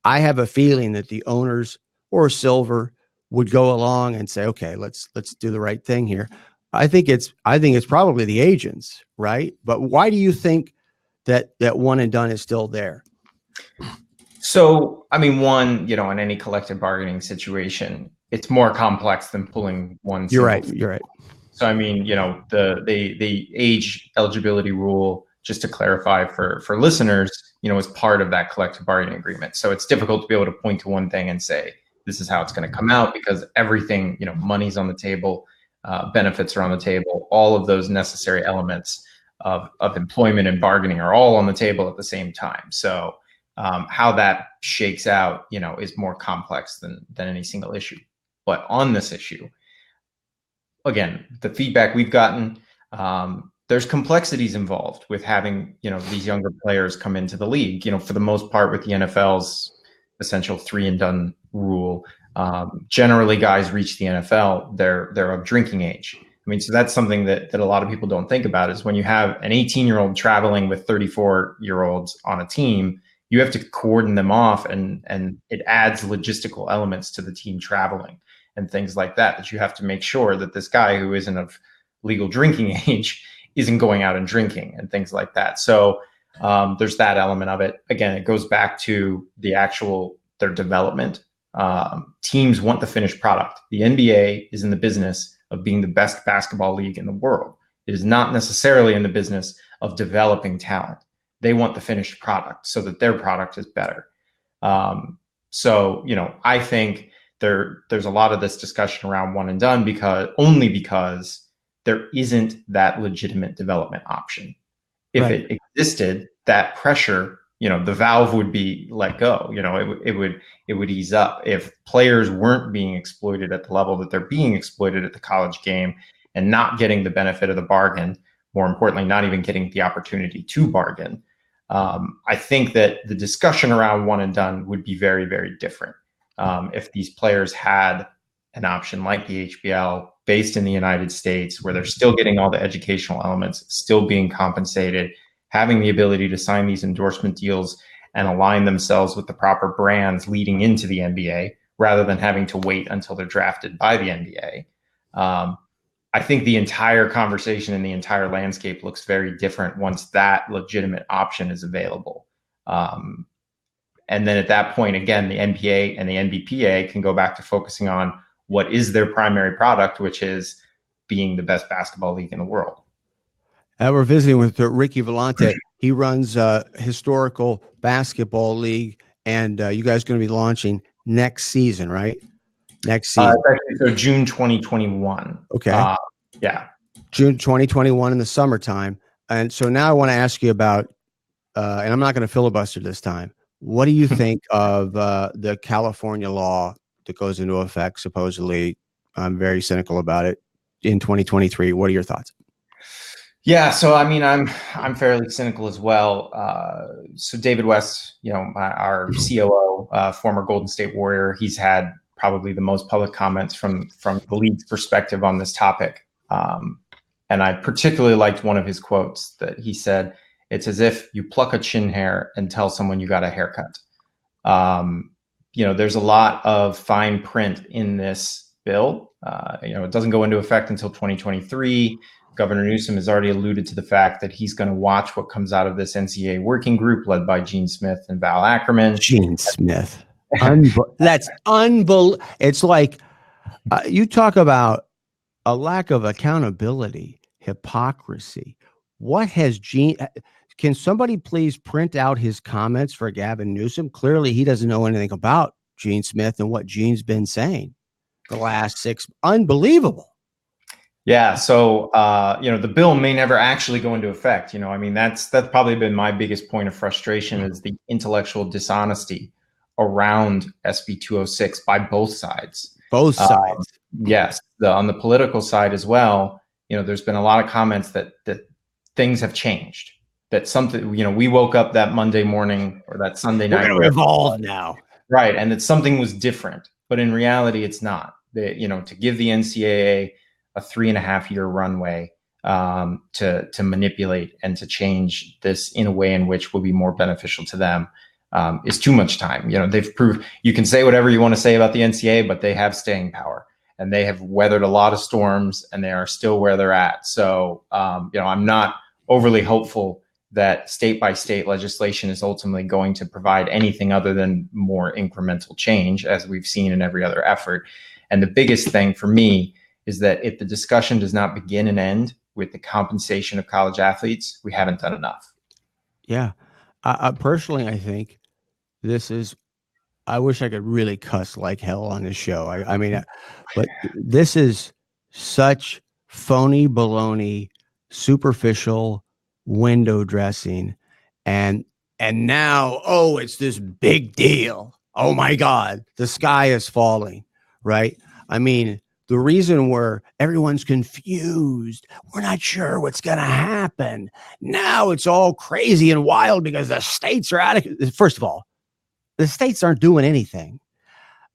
I have a feeling that the owners or Silver would go along and say, okay, let's do the right thing here. I think it's probably the agents, right? But why do you think that one and done is still there? So, I mean, one, in any collective bargaining situation, it's more complex than pulling one. You're right. You're right. So, I mean, the age eligibility rule, just to clarify for listeners, is part of that collective bargaining agreement. So it's difficult to be able to point to one thing and say, this is how it's going to come out, because everything, money's on the table, benefits are on the table, all of those necessary elements of employment and bargaining are all on the table at the same time. So how that shakes out, is more complex than any single issue. But on this issue, again, the feedback we've gotten, there's complexities involved with having, these younger players come into the league. For the most part, with the NFL's essential 3 and done rule, generally guys reach the NFL, they're of drinking age. I mean, so that's something that a lot of people don't think about, is when you have an 18-year-old traveling with 34-year-olds on a team, you have to coordinate them off, and it adds logistical elements to the team traveling and things like that you have to make sure that this guy who isn't of legal drinking age isn't going out and drinking and things like that. So there's that element of it. Again, it goes back to their development. Teams want the finished product. The NBA is in the business of being the best basketball league in the world. It is not necessarily in the business of developing talent. They want the finished product so that their product is better. So I think there's a lot of this discussion around one and done because there isn't that legitimate development option. If Right. it existed, that pressure, the valve would be let go. It would ease up. If players weren't being exploited at the level that they're being exploited at the college game and not getting the benefit of the bargain, more importantly, not even getting the opportunity to bargain, I think that the discussion around one and done would be very, very different. If these players had an option like the HBL based in the United States, where they're still getting all the educational elements, still being compensated, having the ability to sign these endorsement deals and align themselves with the proper brands leading into the NBA, rather than having to wait until they're drafted by the NBA. I think the entire conversation and the entire landscape looks very different once that legitimate option is available. And then at that point, again, the NPA and the NBPA can go back to focusing on what is their primary product, which is being the best basketball league in the world. We're visiting with Ricky Vellante. He runs a historical basketball league, and you guys are going to be launching next season, right? Next season. So June 2021. Okay. Yeah. June 2021 in the summertime. And so now I want to ask you about, and I'm not going to filibuster this time. What do you think of the California law that goes into effect, supposedly? I'm very cynical about it, in 2023. What are your thoughts? Yeah, so I mean, I'm fairly cynical as well. So David West, our COO, former Golden State Warrior, he's had probably the most public comments from the league's perspective on this topic. And I particularly liked one of his quotes that he said, "It's as if you pluck a chin hair and tell someone you got a haircut." There's a lot of fine print in this bill. It doesn't go into effect until 2023. Governor Newsom has already alluded to the fact that he's going to watch what comes out of this NCAA working group led by Gene Smith and Val Ackerman. Gene Smith. That's unbelievable. It's like you talk about a lack of accountability, hypocrisy. What has Gene? Can somebody please print out his comments for Gavin Newsom? Clearly, he doesn't know anything about Gene Smith and what Gene's been saying the last 6. Unbelievable. Yeah. So, the bill may never actually go into effect. That's probably been my biggest point of frustration, is the intellectual dishonesty around SB 206 by both sides. Both sides. Yes. On the political side as well, there's been a lot of comments that things have changed, that something, we woke up that Monday morning or that Sunday night. We're evolved now. Right. And that something was different, but in reality, it's not. To give the NCAA a 3.5-year runway to manipulate and to change this in a way in which will be more beneficial to them is too much time. They've proved, you can say whatever you want to say about the NCAA, but they have staying power and they have weathered a lot of storms and they are still where they're at. So, I'm not overly hopeful that state by state legislation is ultimately going to provide anything other than more incremental change, as we've seen in every other effort. And the biggest thing for me is that if the discussion does not begin and end with the compensation of college athletes, we haven't done enough. Yeah. Personally, I think this is, I wish I could really cuss like hell on this show. I mean, but this is such phony baloney, superficial window dressing. And, and now, oh, it's this big deal. Oh my God, the sky is falling, right? I mean, the reason everyone's confused, we're not sure what's going to happen. Now it's all crazy and wild because the states are out of, first of all, the states aren't doing anything.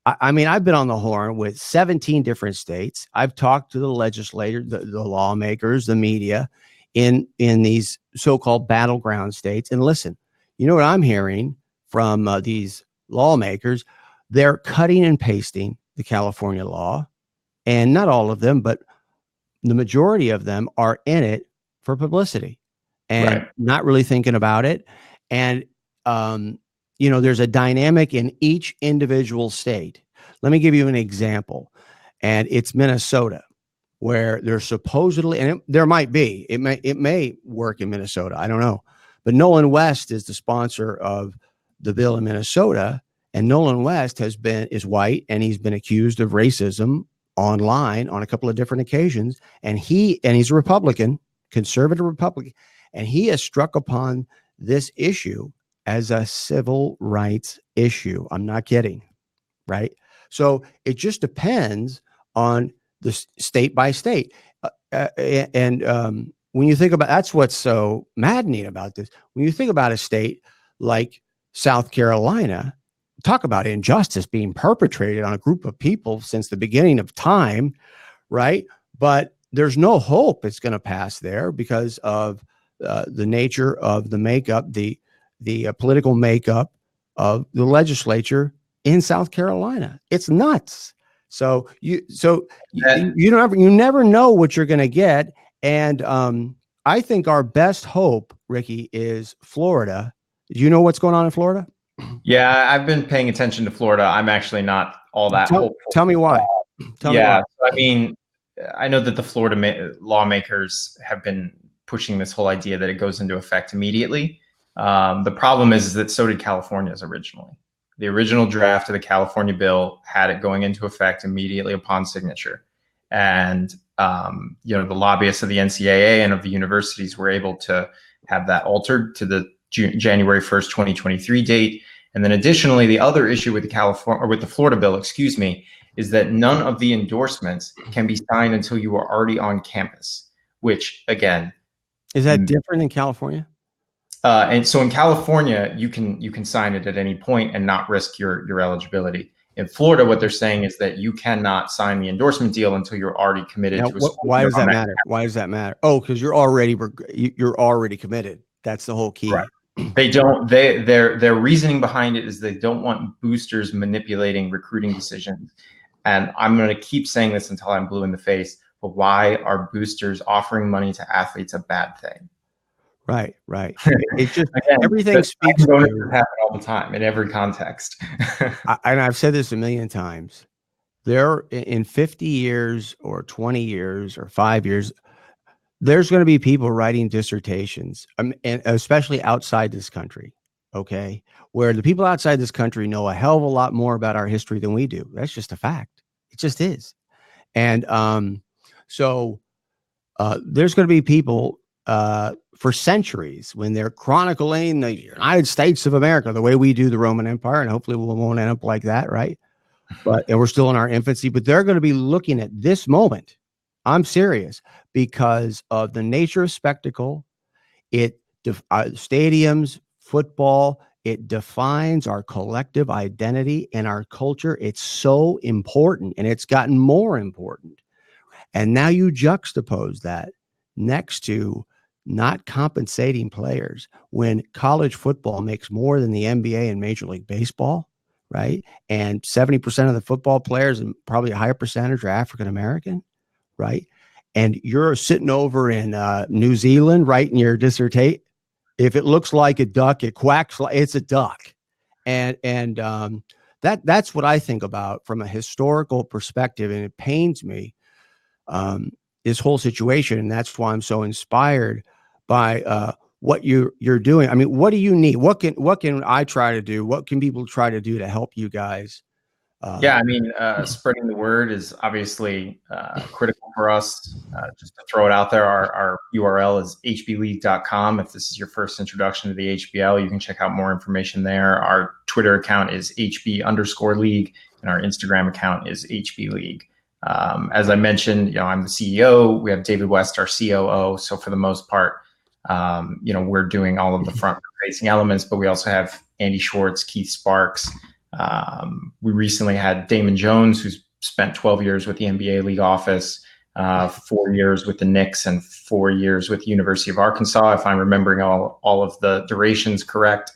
I mean, I've been on the horn with 17 different states. I've talked to the legislators, the lawmakers, the media in these so-called battleground states. And listen, you know what I'm hearing from these lawmakers? They're cutting and pasting the California law. And not all of them, but the majority of them are in it for publicity and not really thinking about it. And, there's a dynamic in each individual state. Let me give you an example. And it's Minnesota, where there's supposedly, and there might be, it may work in Minnesota. I don't know. But Nolan West is the sponsor of the bill in Minnesota. And Nolan West is white, and he's been accused of racism online on a couple of different occasions. And he's a Republican, conservative Republican, and he has struck upon this issue as a civil rights issue. I'm not kidding. Right. So it just depends on the state by state. When you think about, that's what's so maddening about this. When you think about a state like South Carolina, talk about injustice being perpetrated on a group of people since the beginning of time, right? But there's no hope it's going to pass there because of the nature of the makeup, the political makeup of the legislature in South Carolina. It's nuts. So you never know what you're going to get. And I think our best hope, Ricky, is Florida. Do you know what's going on in Florida? Yeah, I've been paying attention to Florida. I'm actually not all that hopeful. Tell me why. Tell me why. So, I mean, I know that the Florida lawmakers have been pushing this whole idea that it goes into effect immediately. The problem is that so did California's originally. The original draft of the California bill had it going into effect immediately upon signature. And, the lobbyists of the NCAA and of the universities were able to have that altered to the January 1st, 2023 date. And then additionally, the other issue with the Florida bill, is that none of the endorsements can be signed until you are already on campus, which again, is that different in California? And so in California, you can sign it at any point and not risk your eligibility. In Florida, what they're saying is that you cannot sign the endorsement deal until you're already committed to a school. Why does that matter? Why does that matter? Oh, because you're already committed. That's the whole key. Right. Their reasoning behind it is they don't want boosters manipulating recruiting decisions. And I'm going to keep saying this until I'm blue in the face. But why are boosters offering money to athletes a bad thing? Right. It's just everything speaks to happen all the time in every context. And I've said this a million times. There in 50 years or 20 years or 5 years, there's going to be people writing dissertations, and especially outside this country. Okay. Where the people outside this country know a hell of a lot more about our history than we do. That's just a fact. It just is. And so there's going to be people for centuries when they're chronicling the United States of America the way we do the Roman Empire, and hopefully we won't end up like that, right? And we're still in our infancy, but they're going to be looking at this moment. I'm serious, because of the nature of spectacle. Stadiums, football, it defines our collective identity and our culture. It's so important, and it's gotten more important. And now you juxtapose that next to not compensating players when college football makes more than the NBA and Major League Baseball, right? And 70% of the football players, and probably a higher percentage, are African-American, right? And you're sitting over in New Zealand writing your dissertation. If it looks like a duck, it quacks like it's a duck. And that's what I think about from a historical perspective, and it pains me, this whole situation, and that's why I'm so inspired by what you're doing. I mean, what do you need? What can I try to do? What can people try to do to help you guys? Yeah, I mean, spreading the word is obviously critical for us. Just to throw it out there, our URL is hbleague.com. If this is your first introduction to the HBL, you can check out more information there. Our Twitter account is HB_league, and our Instagram account is HBleague. As I mentioned, I'm the CEO. We have David West, our COO. So for the most part, we're doing all of the front-facing elements, but we also have Andy Schwartz, Keith Sparks. We recently had Damon Jones, who's spent 12 years with the NBA league office, 4 years with the Knicks, and 4 years with the University of Arkansas, if I'm remembering all of the durations correct.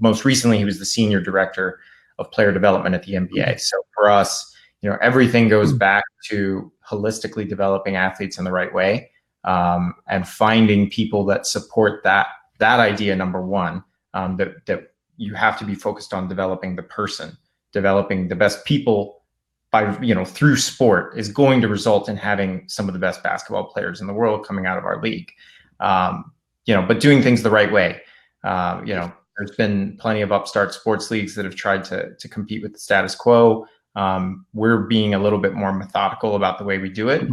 Most recently, he was the senior director of player development at the NBA. So for us, everything goes back to holistically developing athletes in the right way, and finding people that support that idea. Number one, that you have to be focused on developing the person, developing the best people by, through sport is going to result in having some of the best basketball players in the world coming out of our league. But doing things the right way. There's been plenty of upstart sports leagues that have tried to compete with the status quo. We're being a little bit more methodical about the way we do it.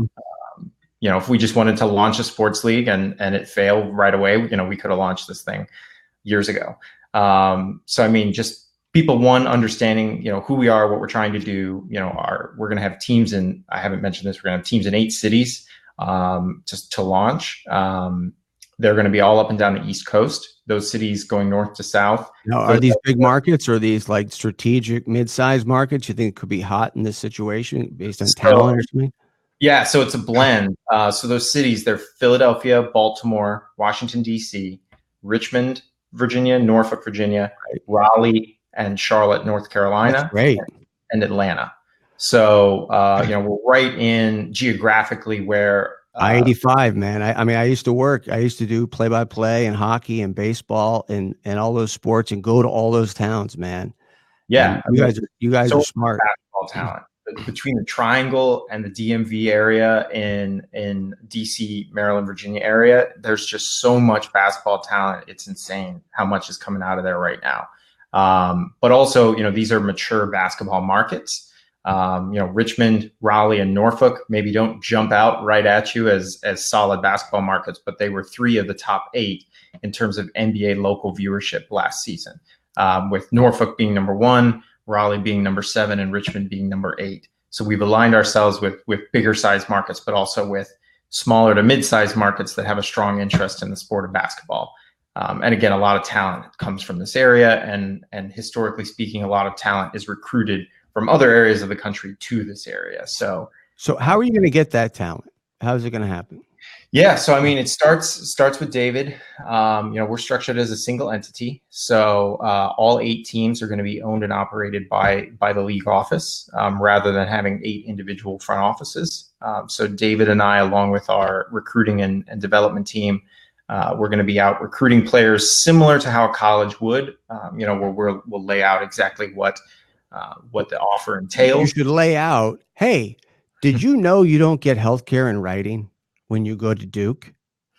If we just wanted to launch a sports league and it failed right away, we could have launched this thing years ago. So, I mean, just people, understanding, who we are, what we're trying to do, we're going to have teams in, I haven't mentioned this, we're going to have teams in 8 cities, just to launch. They're going to be all up and down the East Coast, those cities going north to south. Now, are these big markets, or are these like strategic mid-sized markets you think could be hot in this situation based on talent or something? Yeah, so it's a blend. So those cities, they're Philadelphia, Baltimore, Washington, D.C., Richmond, Virginia, Norfolk, Virginia, Raleigh, and Charlotte, North Carolina. That's great. And Atlanta. So, we're right in geographically where I-85, man. I used to do play-by-play and hockey and baseball and all those sports and go to all those towns, man. Yeah. You guys are smart. Basketball talent. Between the Triangle and the DMV area in DC, Maryland, Virginia area, there's just so much basketball talent. It's insane how much is coming out of there right now. But also, these are mature basketball markets. Richmond, Raleigh, and Norfolk maybe don't jump out right at you as solid basketball markets, but they were 3 of the top 8 in terms of NBA local viewership last season, with Norfolk being number 1, Raleigh being number 7, and Richmond being number 8. So we've aligned ourselves with bigger size markets, but also with smaller to mid-sized markets that have a strong interest in the sport of basketball. And again, a lot of talent comes from this area, and historically speaking, a lot of talent is recruited from other areas of the country to this area. So how are you going to get that talent? How is it going to happen? Yeah, so I mean, it starts with David. We're structured as a single entity, so all 8 teams are going to be owned and operated by the league office, rather than having 8 individual front offices. So David and I, along with our recruiting and development team, we're going to be out recruiting players similar to how a college would. Where we'll lay out exactly what the offer entails. You should lay out, hey, did you know you don't get healthcare in writing when you go to Duke?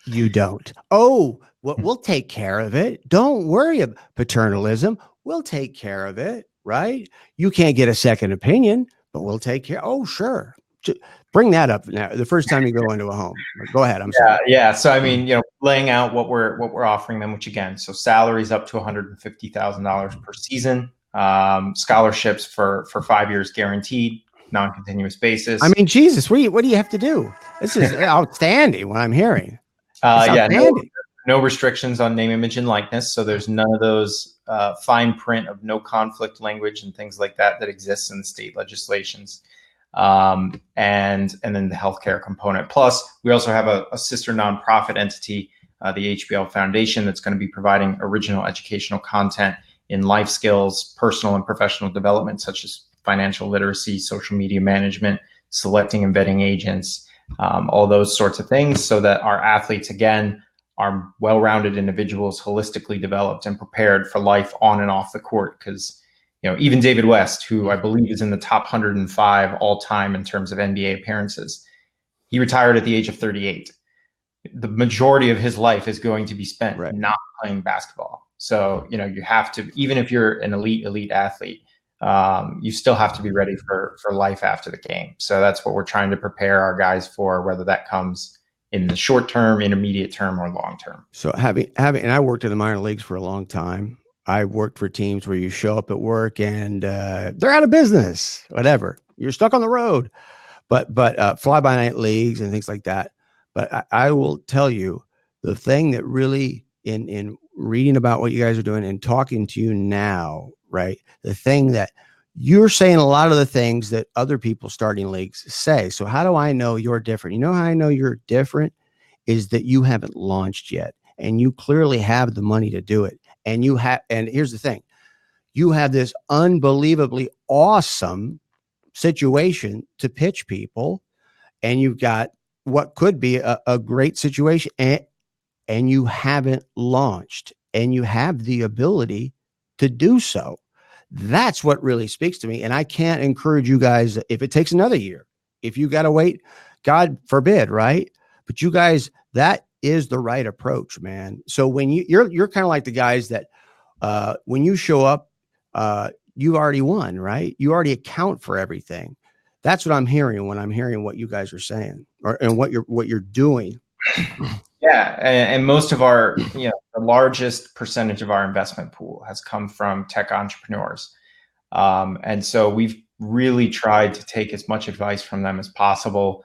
You don't. Oh, well, we'll take care of it. Don't worry about paternalism. We'll take care of it, right? You can't get a second opinion, but we'll take care. Oh, sure. Bring that up now. The first time you go into a home. Go ahead. I'm sorry. Yeah. So I mean, laying out what we're offering them, which again, so salaries up to $150,000 per season, scholarships for 5 years guaranteed, non-continuous basis. I mean, Jesus, what do you have to do? This is outstanding. What I'm hearing. No restrictions on name, image, and likeness. So there's none of those fine print of no conflict language and things like that exists in the state legislations. And then the healthcare component. Plus, we also have a sister nonprofit entity, the HBL Foundation, that's going to be providing original educational content in life skills, personal and professional development, such as financial literacy, social media management, selecting and vetting agents, all those sorts of things, so that our athletes, again, are well-rounded individuals, holistically developed and prepared for life on and off the court. Because, even David West, who I believe is in the top 105 all time in terms of NBA appearances, he retired at the age of 38. The majority of his life is going to be spent not playing basketball. So, you have to, even if you're an elite athlete, you still have to be ready for life after the game. So that's what we're trying to prepare our guys for, whether that comes in the short term, intermediate term, or long term. So having, and I worked in the minor leagues for a long time. I worked for teams where you show up at work and they're out of business, whatever. You're stuck on the road, but fly by night leagues and things like that. But I will tell you, the thing that really, in reading about what you guys are doing and talking to you now, right? The thing that you're saying, a lot of the things that other people starting leagues say. So how do I know you're different? You know how I know you're different is that you haven't launched yet, and you clearly have the money to do it. And here's the thing, you have this unbelievably awesome situation to pitch people, and you've got what could be a great situation, and you haven't launched, and you have the ability to do so. That's what really speaks to me. And I can't encourage you guys, if it takes another year, if you got to wait, God forbid, right? But you guys, that is the right approach, man. So when you're kind of like the guys that when you show up, you already won, right? You already account for everything. That's what I'm hearing when I'm hearing what you guys are saying, and what you're doing. Yeah, and most of our, the largest percentage of our investment pool has come from tech entrepreneurs, and so we've really tried to take as much advice from them as possible.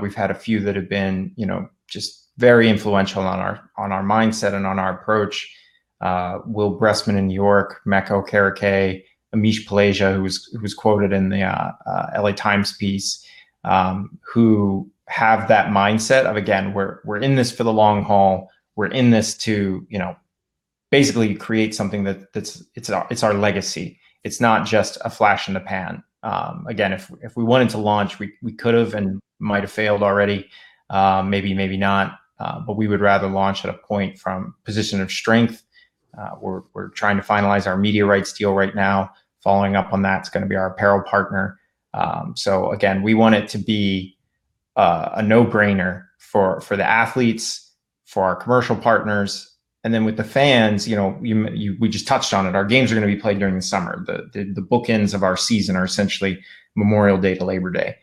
We've had a few that have been, just very influential on our mindset and on our approach. Will Bressman in New York, Meko Karake, Amish Palasia, who was quoted in the LA Times piece, who have that mindset of, again, we're in this for the long haul. We're in this to, basically create something it's our legacy. It's not just a flash in the pan. Again, if we wanted to launch, we could have and might have failed already. Maybe not. But we would rather launch at a point from position of strength. We're trying to finalize our media rights deal right now. Following up on that is going to be our apparel partner. So again, we want it to be a no-brainer for the athletes, for our commercial partners, and then with the fans. We just touched on it. Our games are going to be played during the summer. The bookends of our season are essentially Memorial Day to Labor Day.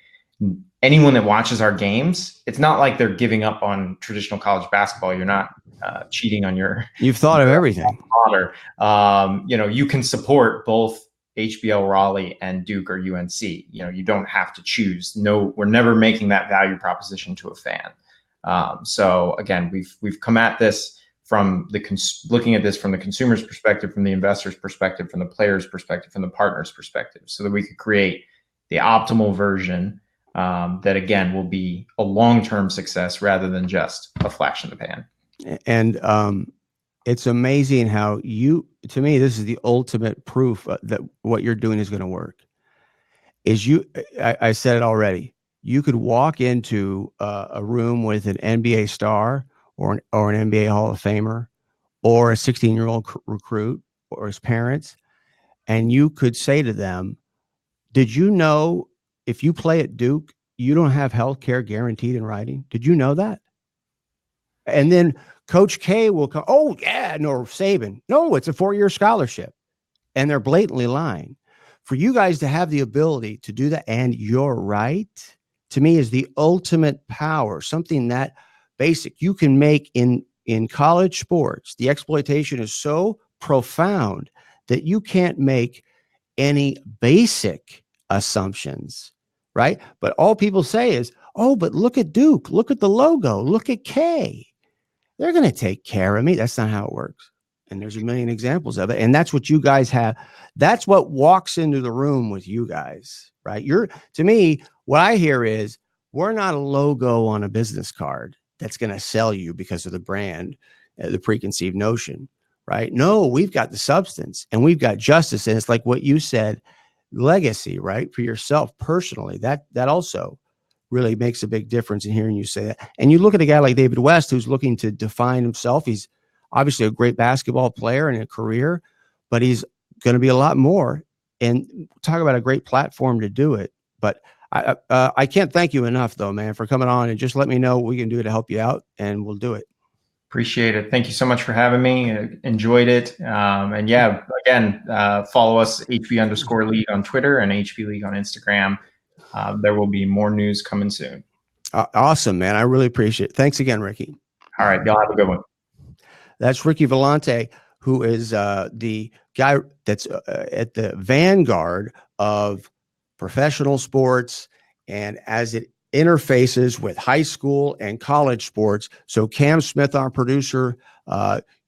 Anyone that watches our games, it's not like they're giving up on traditional college basketball. You're not cheating on your. You've thought of everything. Honor. You can support both HBL Raleigh and Duke or UNC. You don't have to choose. No, we're never making that value proposition to a fan. So again, we've come at this from looking at this from the consumer's perspective, from the investor's perspective, from the player's perspective, from the partner's perspective, so that we could create the optimal version that, again, will be a long-term success rather than just a flash in the pan. And it's amazing how to me, this is the ultimate proof that what you're doing is going to work. I said it already. You could walk into a room with an NBA star or an NBA Hall of Famer or a 16-year-old recruit or his parents, and you could say to them, did you know if you play at Duke, you don't have health care guaranteed in writing? Did you know that? And then Coach K will come, oh, yeah, no, Saban. No, it's a 4-year scholarship. And they're blatantly lying. For you guys to have the ability to do that, and you're right, to me is the ultimate power, something that basic you can make in college sports. The exploitation is so profound that you can't make any basic assumptions, right? But all people say is, oh, but look at Duke, look at the logo, look at K. They're going to take care of me. That's not how it works. And there's a million examples of it. And that's what you guys have. That's what walks into the room with you guys, right? To me, what I hear is, we're not a logo on a business card that's going to sell you because of the brand, the preconceived notion, right? No, we've got the substance and we've got justice. And it's like what you said, legacy, right? For yourself personally, that also really makes a big difference in hearing you say that. And you look at a guy like David West, who's looking to define himself. He's obviously a great basketball player and a career, but he's going to be a lot more and talk about a great platform to do it. But I can't thank you enough, though, man, for coming on and just let me know what we can do to help you out, and we'll do it. Appreciate it. Thank you so much for having me. Enjoyed it. And yeah, again, follow us HB_League on Twitter and HB League on Instagram. There will be more news coming soon. Awesome, man. I really appreciate it. Thanks again, Ricky. All right. Y'all have a good one. That's Ricky Vellante, who is the guy that's at the vanguard of professional sports and as it interfaces with high school and college sports. So Cam Smith, our producer,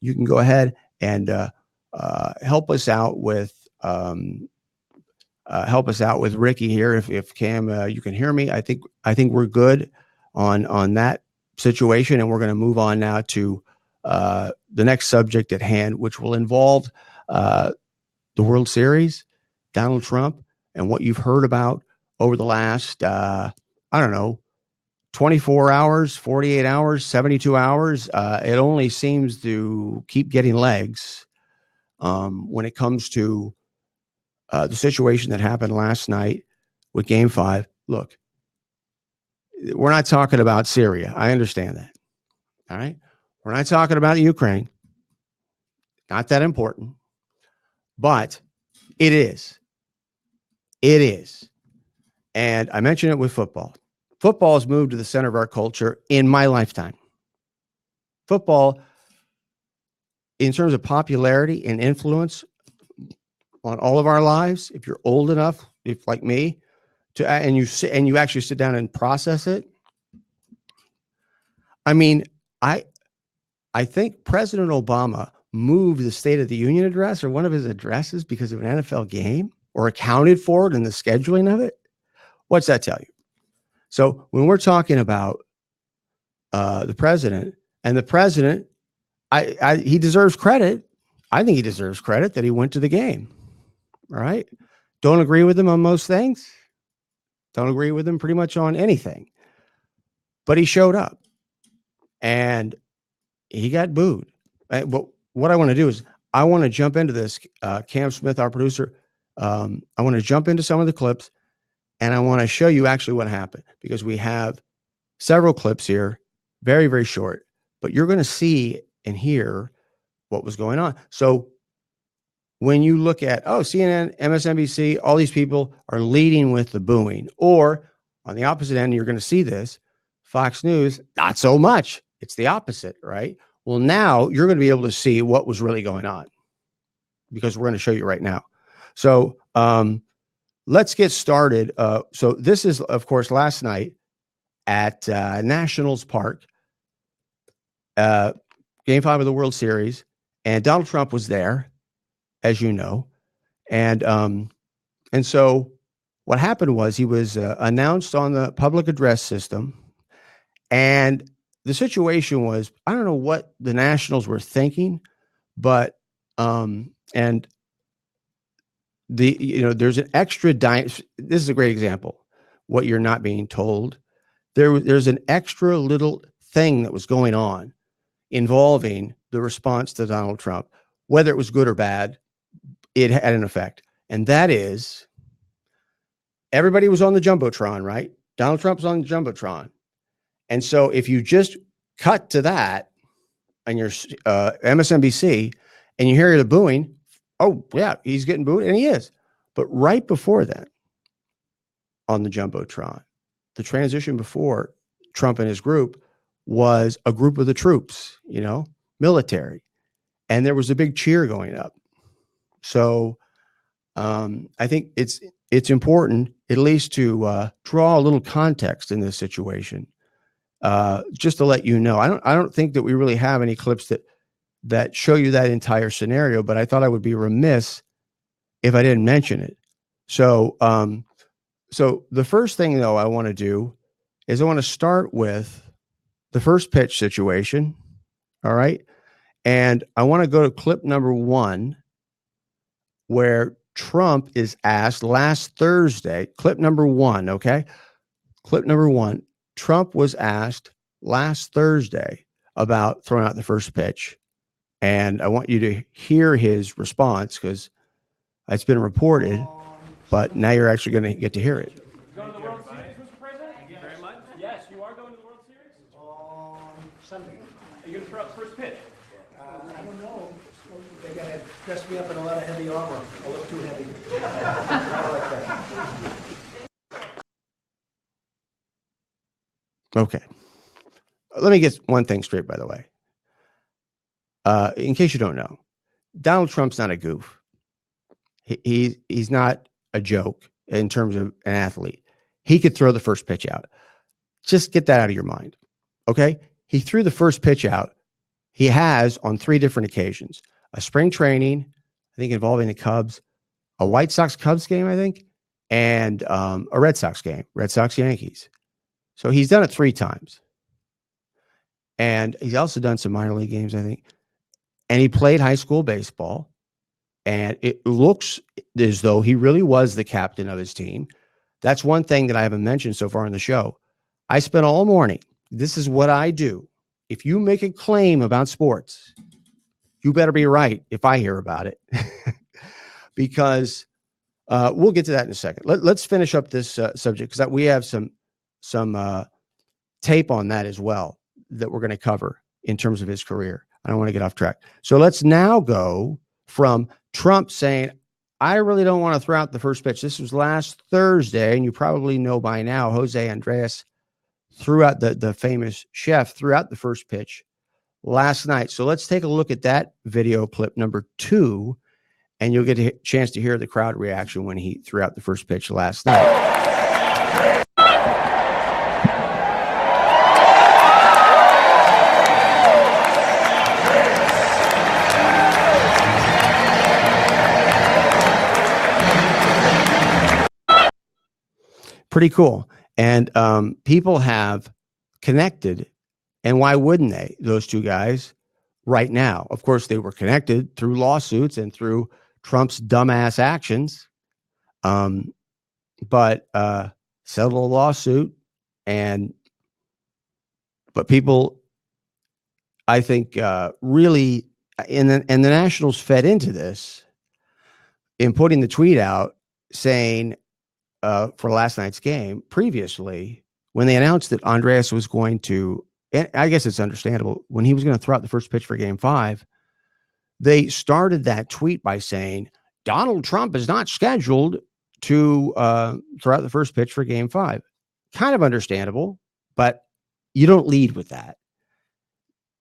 you can go ahead and help us out with Ricky here. If Cam, you can hear me, I think we're good on that situation, and we're going to move on now to the next subject at hand, which will involve the World Series, Donald Trump, and what you've heard about over the last, 24 hours, 48 hours, 72 hours. It only seems to keep getting legs when it comes to the situation that happened last night with Game 5. Look, we're not talking about Syria. I understand that. All right. We're not talking about Ukraine. Not that important. But it is. It is. And I mentioned it with football. Football has moved to the center of our culture in my lifetime. Football, in terms of popularity and influence on all of our lives, if you're old enough, if like me, and you actually sit down and process it. I mean, I think President Obama moved the State of the Union address or one of his addresses because of an NFL game, or accounted for it in the scheduling of it. What's that tell you? So when we're talking about the president, and the president, he deserves credit. I think he deserves credit that he went to the game. All right. Don't agree with him on most things. Don't agree with him pretty much on anything. But he showed up and he got booed. But what I want to do is I want to jump into this. Cam Smith, our producer, I want to jump into some of the clips, and I want to show you actually what happened, because we have several clips here, very, very short, but you're going to see and hear what was going on. So when you look at, CNN, MSNBC, all these people are leading with the booing, or on the opposite end, you're going to see this, Fox News, not so much. It's the opposite, right? Well, now you're going to be able to see what was really going on, because we're going to show you right now. So let's get started. So this is, of course, last night at Nationals Park, Game 5 of the World Series, and Donald Trump was there, as you know, and so what happened was he was announced on the public address system, and the situation was, I don't know what the Nationals were thinking, but and there's an extra this is a great example. What you're not being told, there's an extra little thing that was going on involving the response to Donald Trump, whether it was good or bad. It had an effect, and that is everybody was on the Jumbotron, right? Donald Trump's on the Jumbotron. And so if you just cut to that on your MSNBC and you hear the booing, oh, yeah, he's getting booed, and he is. But right before that, on the Jumbotron, the transition before Trump and his group was a group of the troops, military. And there was a big cheer going up. So I think it's important at least to draw a little context in this situation. Just to let you know, I don't think that we really have any clips that show you that entire scenario, but I thought I would be remiss if I didn't mention it. So, so the first thing though I want to do is I want to start with the first pitch situation. All right. And I want to go to clip number 1, where Trump is asked last Thursday, clip number 1. Okay. Clip number 1. Trump was asked last Thursday about throwing out the first pitch. And I want you to hear his response, because it's been reported but now you're actually going to get to hear it. Going to the World Series, Mr. President? Thank you very much. Yes, you are going to the World Series? Sunday. Are you going to throw out the first pitch? I don't know. They got to dress me up in a lot of heavy armor. I look too heavy. I like that. Okay. Let me get one thing straight, by the way. In case you don't know, Donald Trump's not a goof. He's not a joke in terms of an athlete. He could throw the first pitch out. Just get that out of your mind. Okay? He threw the first pitch out. He has on 3 different occasions. A spring training, I think involving the Cubs, a White Sox-Cubs game, I think, and a Red Sox game, Red Sox-Yankees. So he's done it 3 times. And he's also done some minor league games, I think. And he played high school baseball. And it looks as though he really was the captain of his team. That's one thing that I haven't mentioned so far in the show. I spent all morning. This is what I do. If you make a claim about sports, you better be right if I hear about it. Because we'll get to that in a second. Let's finish up this subject because we have some tape on that as well that we're going to cover in terms of his career. I don't want to get off track. So let's now go from Trump saying, I really don't want to throw out the first pitch. This was last Thursday, and you probably know by now, Jose Andres threw out the famous chef threw out the first pitch last night. So let's take a look at that video clip number 2, and you'll get a chance to hear the crowd reaction when he threw out the first pitch last night. Pretty cool. And people have connected. And why wouldn't they? Those 2 guys right now. Of course, they were connected through lawsuits and through Trump's dumbass actions. But settled a lawsuit. But people, I think, really, and the Nationals fed into this in putting the tweet out saying, for last night's game previously, when they announced that Andreas was going to, and I guess it's understandable, when he was going to throw out the first pitch for game 5, they started that tweet by saying, Donald Trump is not scheduled to throw out the first pitch for game 5. Kind of understandable, but you don't lead with that.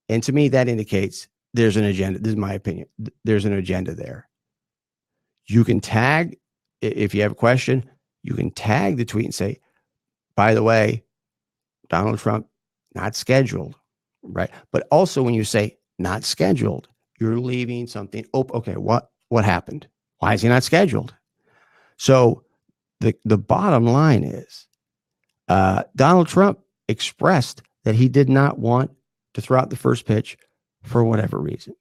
And to me, that indicates there's an agenda. This is my opinion. There's an agenda there. You can tag, if you have a question, you can tag the tweet and say, by the way, Donald Trump, not scheduled, right? But also when you say not scheduled, you're leaving something open. Okay, what happened? Why is he not scheduled? So the bottom line is Donald Trump expressed that he did not want to throw out the first pitch for whatever reason.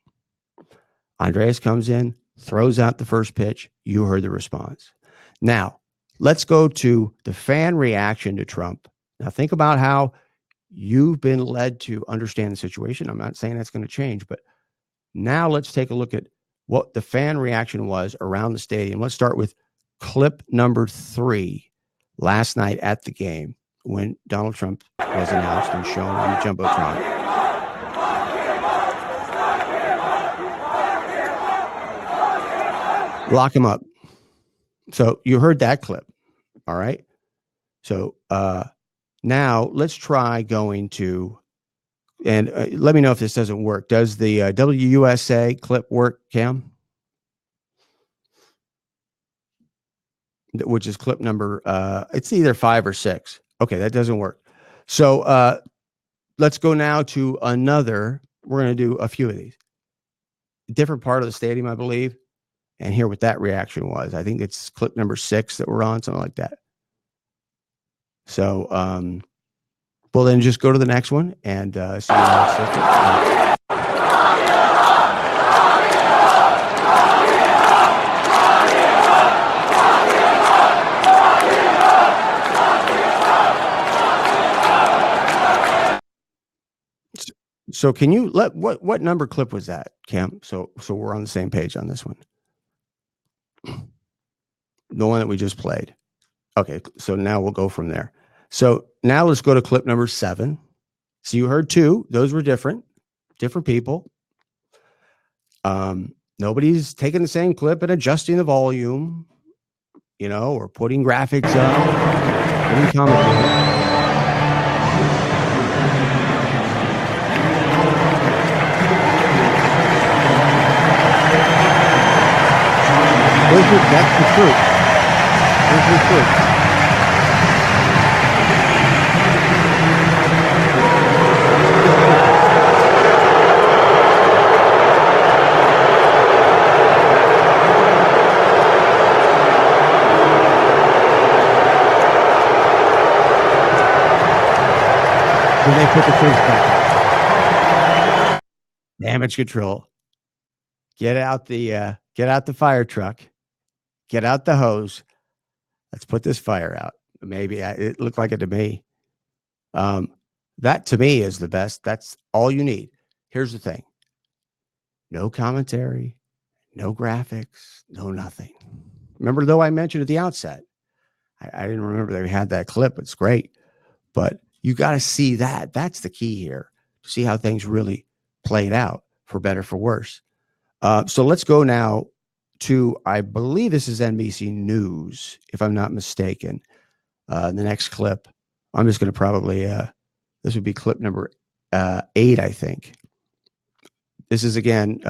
Andreas comes in, throws out the first pitch. You heard the response. Now, let's go to the fan reaction to Trump. Now, think about how you've been led to understand the situation. I'm not saying that's going to change, but now let's take a look at what the fan reaction was around the stadium. Let's start with clip number 3 last night at the game when Donald Trump was announced and shown on the Jumbotron. Lock him up. So you heard that clip. All right. So now let's try going to, and let me know if this doesn't work. Does the WUSA clip work, Cam? Which is clip number, it's either 5 or 6. Okay, that doesn't work. So let's go now to another. We're going to do a few of these. Different part of the stadium, I believe. And hear what that reaction was. I think it's clip number 6 that we're on, something like that. So, well, then just go to the next one and see So can you what number clip was that, Cam? So we're on the same page on this one. The one that we just played. Okay, so now we'll go from there. So now let's go to clip number 7. So you heard 2. Those were different people. Nobody's taking the same clip and adjusting the volume, or putting graphics up, putting commentary. That's the truth. Here's the truth. Then they put the truth back. Damage control. Get out the fire truck. Get out the hose. Let's put this fire out. Maybe it looked like it to me. That to me is the best. That's all you need. Here's the thing. No commentary, no graphics, no nothing. Remember, though, I mentioned at the outset, I didn't remember they had that clip. It's great. But you got to see that. That's the key here. To see how things really played out, for better, for worse. So let's go now to, I believe this is NBC News, if I'm not mistaken. The next clip, I'm just going to probably, this would be clip number 8, I think. This is, again,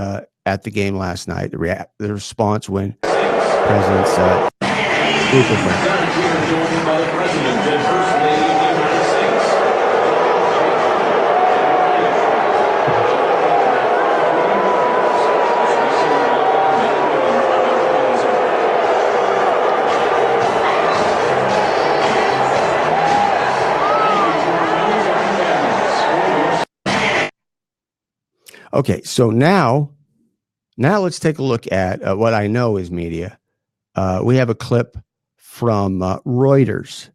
at the game last night, the response when President's group of Okay, so now let's take a look at what I know is media. We have a clip from Reuters.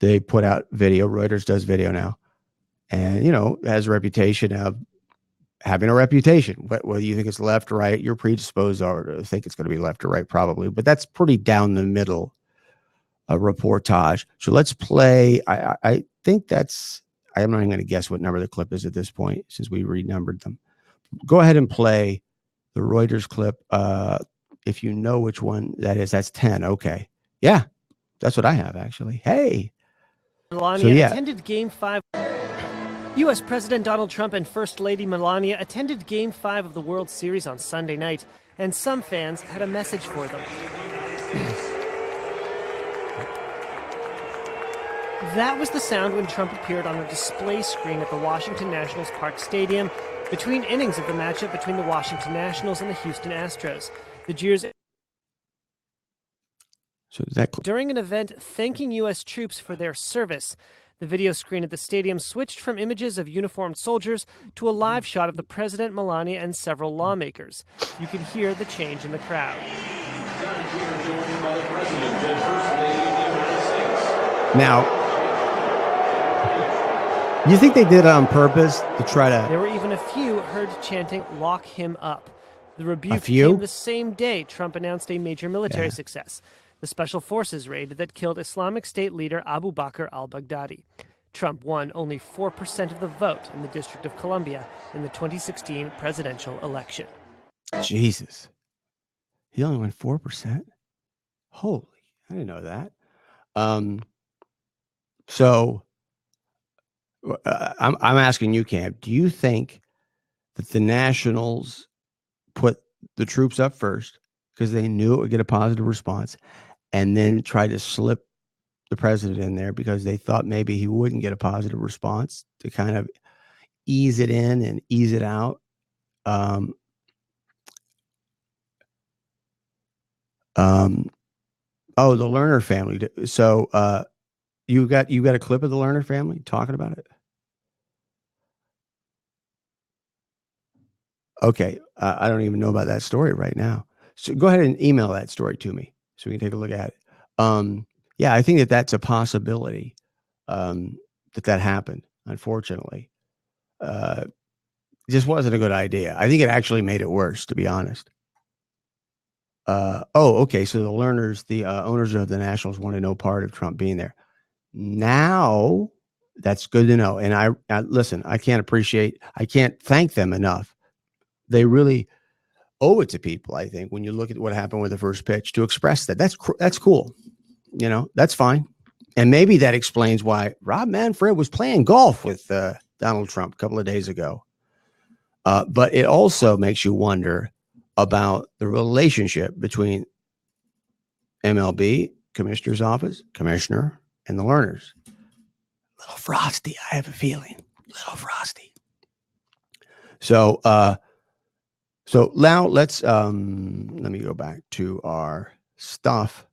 They put out video. Reuters does video now. And, has a reputation of having a reputation. Whether you think it's left or right, you're predisposed to think it's going to be left or right, probably. But that's pretty down the middle reportage. So let's play. I think that's, I'm not even going to guess what number the clip is at this point, since we renumbered them. Go ahead and play the Reuters clip. If you know which one that is, that's 10. Okay. Yeah, that's what I have, actually. Hey. Melania attended Game 5. U.S. President Donald Trump and First Lady Melania attended Game 5 of the World Series on Sunday night, and some fans had a message for them. That was the sound when Trump appeared on a display screen at the Washington Nationals Park Stadium between innings of the matchup between the Washington Nationals and the Houston Astros. The jeers during an event thanking U.S. troops for their service. The video screen at the stadium switched from images of uniformed soldiers to a live shot of the president, Melania, and several lawmakers. You can hear the change in the crowd. Now, you think they did it on purpose to try to... There were even a few heard chanting, "Lock him up." The rebuke came the same day Trump announced a major military success, the Special Forces raid that killed Islamic State leader Abu Bakr al-Baghdadi. Trump won only 4% of the vote in the District of Columbia in the 2016 presidential election. Jesus. He only won 4%? Holy, I didn't know that. So I'm asking you, Cam, do you think that the Nationals put the troops up first because they knew it would get a positive response, and then tried to slip the president in there because they thought maybe he wouldn't get a positive response, to kind of ease it in and ease it out? Oh, the Lerner family. So you got a clip of the Lerner family talking about it? Okay, I don't even know about that story right now. So go ahead and email that story to me so we can take a look at it. Yeah, I think that that's a possibility, that happened, unfortunately. It just wasn't a good idea. I think it actually made it worse, to be honest. okay. So the owners of the Nationals wanted no part of Trump being there. Now that's good to know. And I listen, I can't thank them enough. They really owe it to people, I think, when you look at what happened with the first pitch, to express that. That's cool. That's fine. And maybe that explains why Rob Manfred was playing golf with Donald Trump a couple of days ago. But it also makes you wonder about the relationship between MLB, Commissioner's Office, Commissioner, and the learners. A little frosty, I have a feeling. A little frosty. So now let's let me go back to our stuff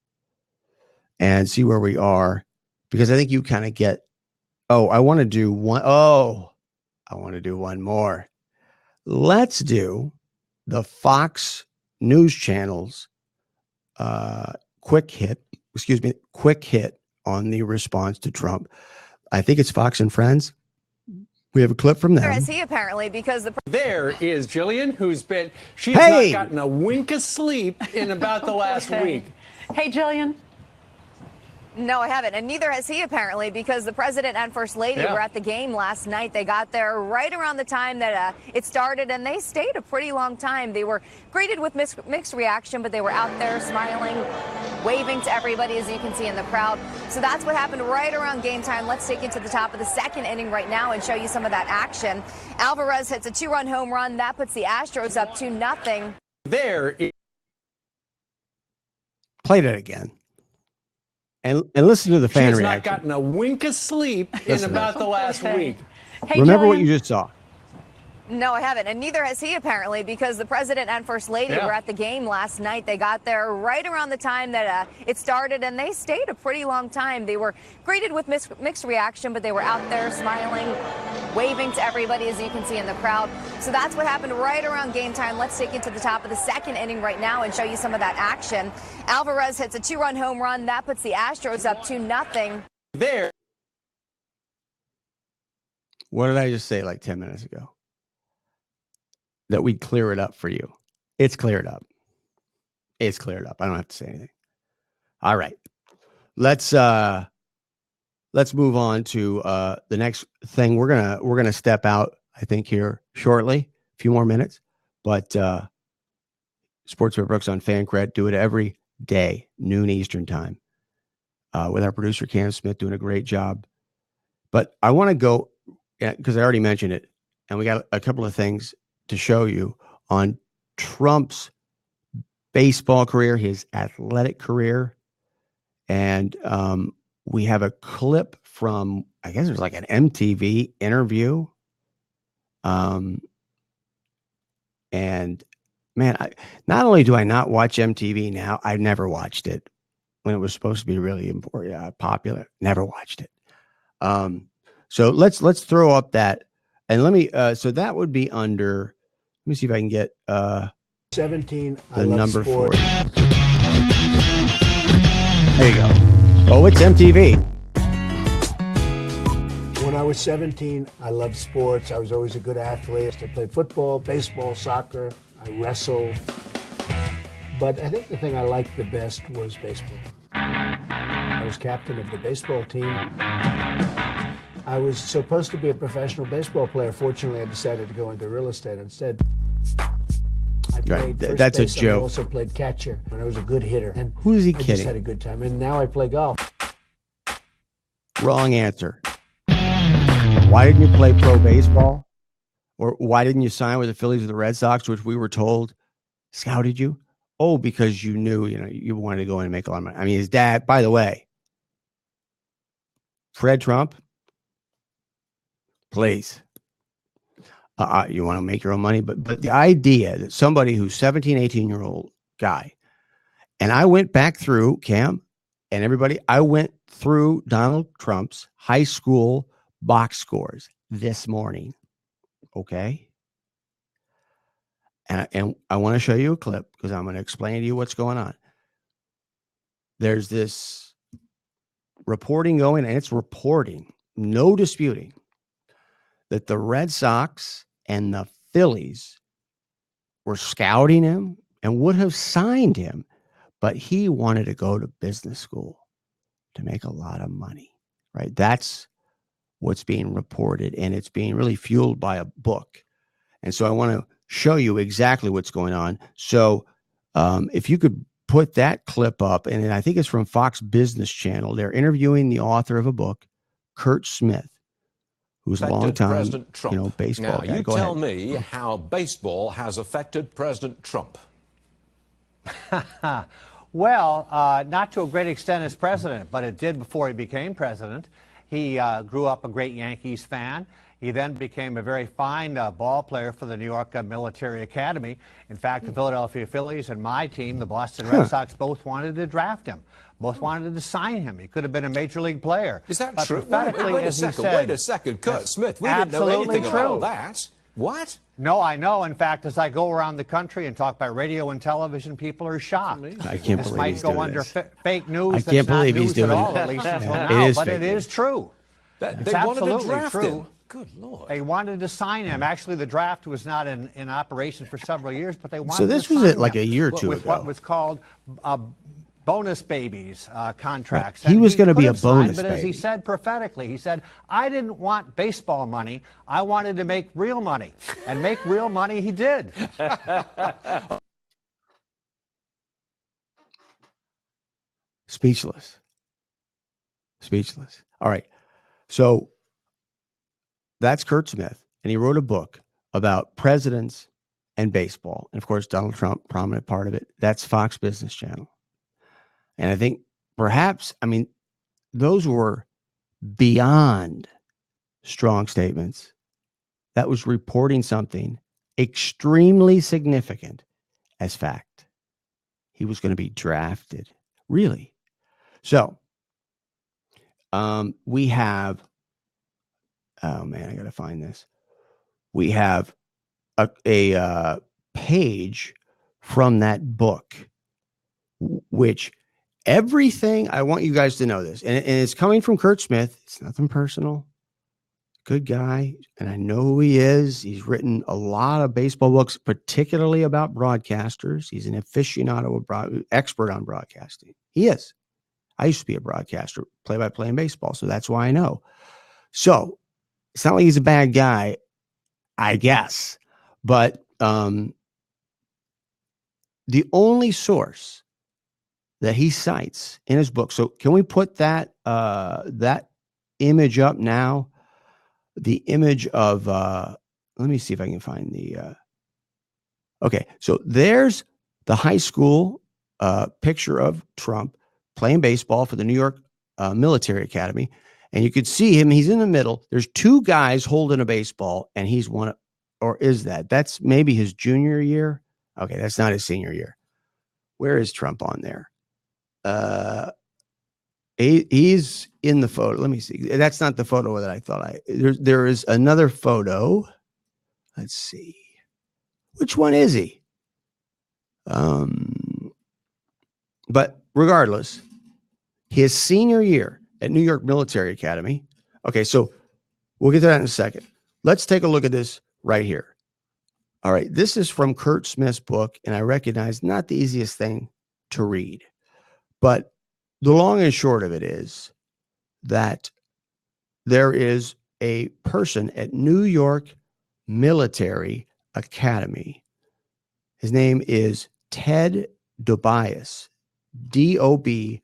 and see where we are, because I think you kind of get. I want to do one more. Let's do the Fox News Channel's quick hit on the response to Trump. I think it's Fox and Friends. We have a clip from them. There is he apparently, because there is Jillian, she's not gotten a wink of sleep in about the last week. Hey, Jillian. No, I haven't. And neither has he, apparently, because the president and first lady were at the game last night. They got there right around the time that it started, and they stayed a pretty long time. They were greeted with mixed reaction, but they were out there smiling, waving to everybody, as you can see in the crowd. So that's what happened right around game time. Let's take you to the top of the second inning right now and show you some of that action. Alvarez hits a 2-run home run. That puts the Astros up 2-0. Played it again. And listen to the fan reaction. She's not gotten a wink of sleep in about the last week. Hey, remember Jillian. what you just saw. No, I haven't. And neither has he, apparently, because the president and first lady were at the game last night. They got there right around the time that it started, and they stayed a pretty long time. They were greeted with mixed reaction, but they were out there smiling, waving to everybody, as you can see in the crowd. So that's what happened right around game time. Let's take you to the top of the second inning right now and show you some of that action. Alvarez hits a 2-run home run. That puts the Astros up 2-0. What did I just say like 10 minutes ago? That we'd clear it up for you. It's cleared up. It's cleared up. I don't have to say anything. All right. Let's move on to the next thing. We're gonna step out, I think, here shortly. A few more minutes. But SportsbyBrooks on Fancred, do it every day, noon Eastern time. With our producer Cam Smith doing a great job. But I want to go, because I already mentioned it, and we got a couple of things to show you on Trump's baseball career, his athletic career. And we have a clip from, I guess it was like an MTV interview. And man, not only do I not watch MTV now, I've never watched it when it was supposed to be really important, popular. Never watched it. So let's throw up that, and let me. So that would be under. Let me see if I can get 17. The number 4. There you go. Oh, it's MTV. When I was 17, I loved sports. I was always a good athlete. I played football, baseball, soccer. I wrestled. But I think the thing I liked the best was baseball. I was captain of the baseball team. I was supposed to be a professional baseball player. Fortunately, I decided to go into real estate instead. I played first That's base, a joke. I also played catcher, and I was a good hitter. And Who is he I kidding? just had a good time. And now I play golf. Wrong answer. Why didn't you play pro baseball? Or why didn't you sign with the Phillies or the Red Sox, which we were told scouted you? Oh, because you knew, you wanted to go in and make a lot of money. I mean, his dad, by the way, Fred Trump, please. You want to make your own money, but the idea that somebody who's 17, 18-year-old guy, and I went back through, Cam and everybody, I went through Donald Trump's high school box scores this morning. Okay. And I want to show you a clip because I'm going to explain to you what's going on. There's this reporting going, and it's reporting, no disputing, that the Red Sox and the Phillies were scouting him and would have signed him, but he wanted to go to business school to make a lot of money, right? That's what's being reported, and it's being really fueled by a book. And so I want to show you exactly what's going on. So if you could put that clip up, and I think it's from Fox Business Channel. They're interviewing the author of a book, Kurt Smith, who's a long time, baseball guy. You tell me how baseball has affected President Trump. Well, not to a great extent as president, but it did before he became president. He grew up a great Yankees fan. He then became a very fine ball player for the New York Military Academy. In fact, the Philadelphia Phillies and my team, the Boston Red Sox, both wanted to draft him. Both wanted to sign him. He could have been a major league player. Is that true? Wait a second. Kurt Smith, we didn't know anything about that. What? No, I know. In fact, as I go around the country and talk by radio and television, people are shocked. I can't this believe might he's go doing under this. Fake news. I can't believe he's doing all, it. at least until It now, is but fake it news. is true. They It's wanted to absolutely draft true. him. Good Lord. They wanted to sign him. Actually, the draft was not in operation for several years, but they wanted So this to was sign it like him a year or two with ago. what was called bonus babies contracts. Right. He And was gonna could be a have signed, bonus but as he baby. said prophetically, he said, I didn't want baseball money. I wanted to make real money. And make real money he did. Speechless. All right. So that's Kurt Smith, and he wrote a book about presidents and baseball. And of course, Donald Trump, prominent part of it. That's Fox Business Channel. And I think perhaps, those were beyond strong statements. That was reporting something extremely significant as fact. He was going to be drafted. Really? So, we have, oh man, I got to find this. We have a page from that book, which everything, I want you guys to know this, and it's coming from Kurt Smith. It's nothing personal. Good guy, and I know who he is. He's written a lot of baseball books, particularly about broadcasters. He's an aficionado, expert on broadcasting. He is. I used to be a broadcaster, play-by-play in baseball, so that's why I know. So it's not like he's a bad guy, I guess. But the only source that he cites in his book. So can we put that that image up now? The image of let me see if I can find the okay. So there's the high school picture of Trump playing baseball for the New York Military Academy. And you could see him. He's in the middle. There's two guys holding a baseball, and he's one. Or is that's maybe his junior year? Okay, that's not his senior year. Where is Trump on there? He's in the photo. Let me see. That's not the photo that I thought there is another photo. Let's see. Which one is he? But regardless, his senior year at New York Military Academy. Okay, so we'll get to that in a second. Let's take a look at this right here. All right, this is from Kurt Smith's book, and I recognize not the easiest thing to read, but the long and short of it is that there is a person at New York Military Academy. His name is Ted Dobias, Dobias.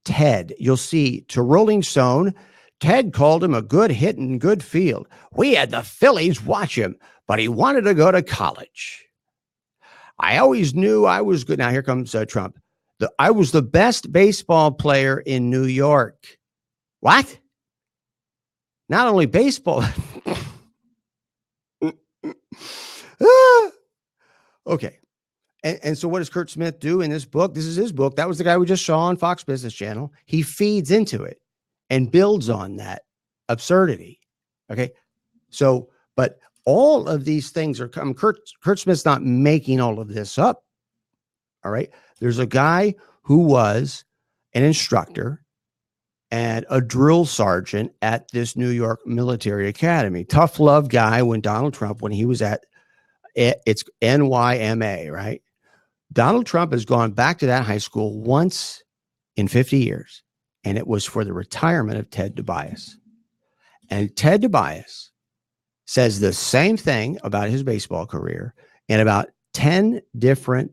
Ted, you'll see to Rolling Stone, Ted called him a good hit and good field. We had the Phillies watch him, but he wanted to go to college. I always knew I was good. Now here comes Trump. I was the best baseball player in New York. What? Not only baseball. Okay. And so what does Kurt Smith do in this book? This is his book. That was the guy we just saw on Fox Business Channel. He feeds into it and builds on that absurdity. Okay. So, but all of these things are coming. Kurt Smith's not making all of this up. All right. There's a guy who was an instructor and a drill sergeant at this New York Military Academy. Tough love guy when Donald Trump, when he was It's NYMA, right? Donald Trump has gone back to that high school once in 50 years, and it was for the retirement of Ted DeBiase. And Ted DeBiase says the same thing about his baseball career and about 10 different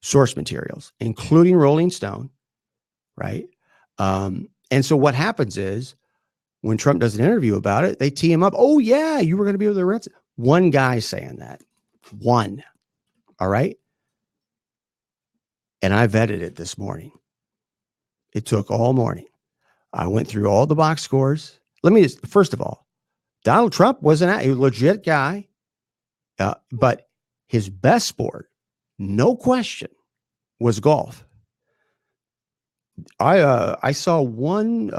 source materials, including Rolling Stone, right? And so what happens is when Trump does an interview about it, they tee him up. Oh, yeah, you were going to be with the Reds. One guy saying that. One. All right. And I vetted it this morning. It took all morning. I went through all the box scores. Let me just, first of all, Donald Trump was a legit guy, but his best sport, no question, was golf. I saw one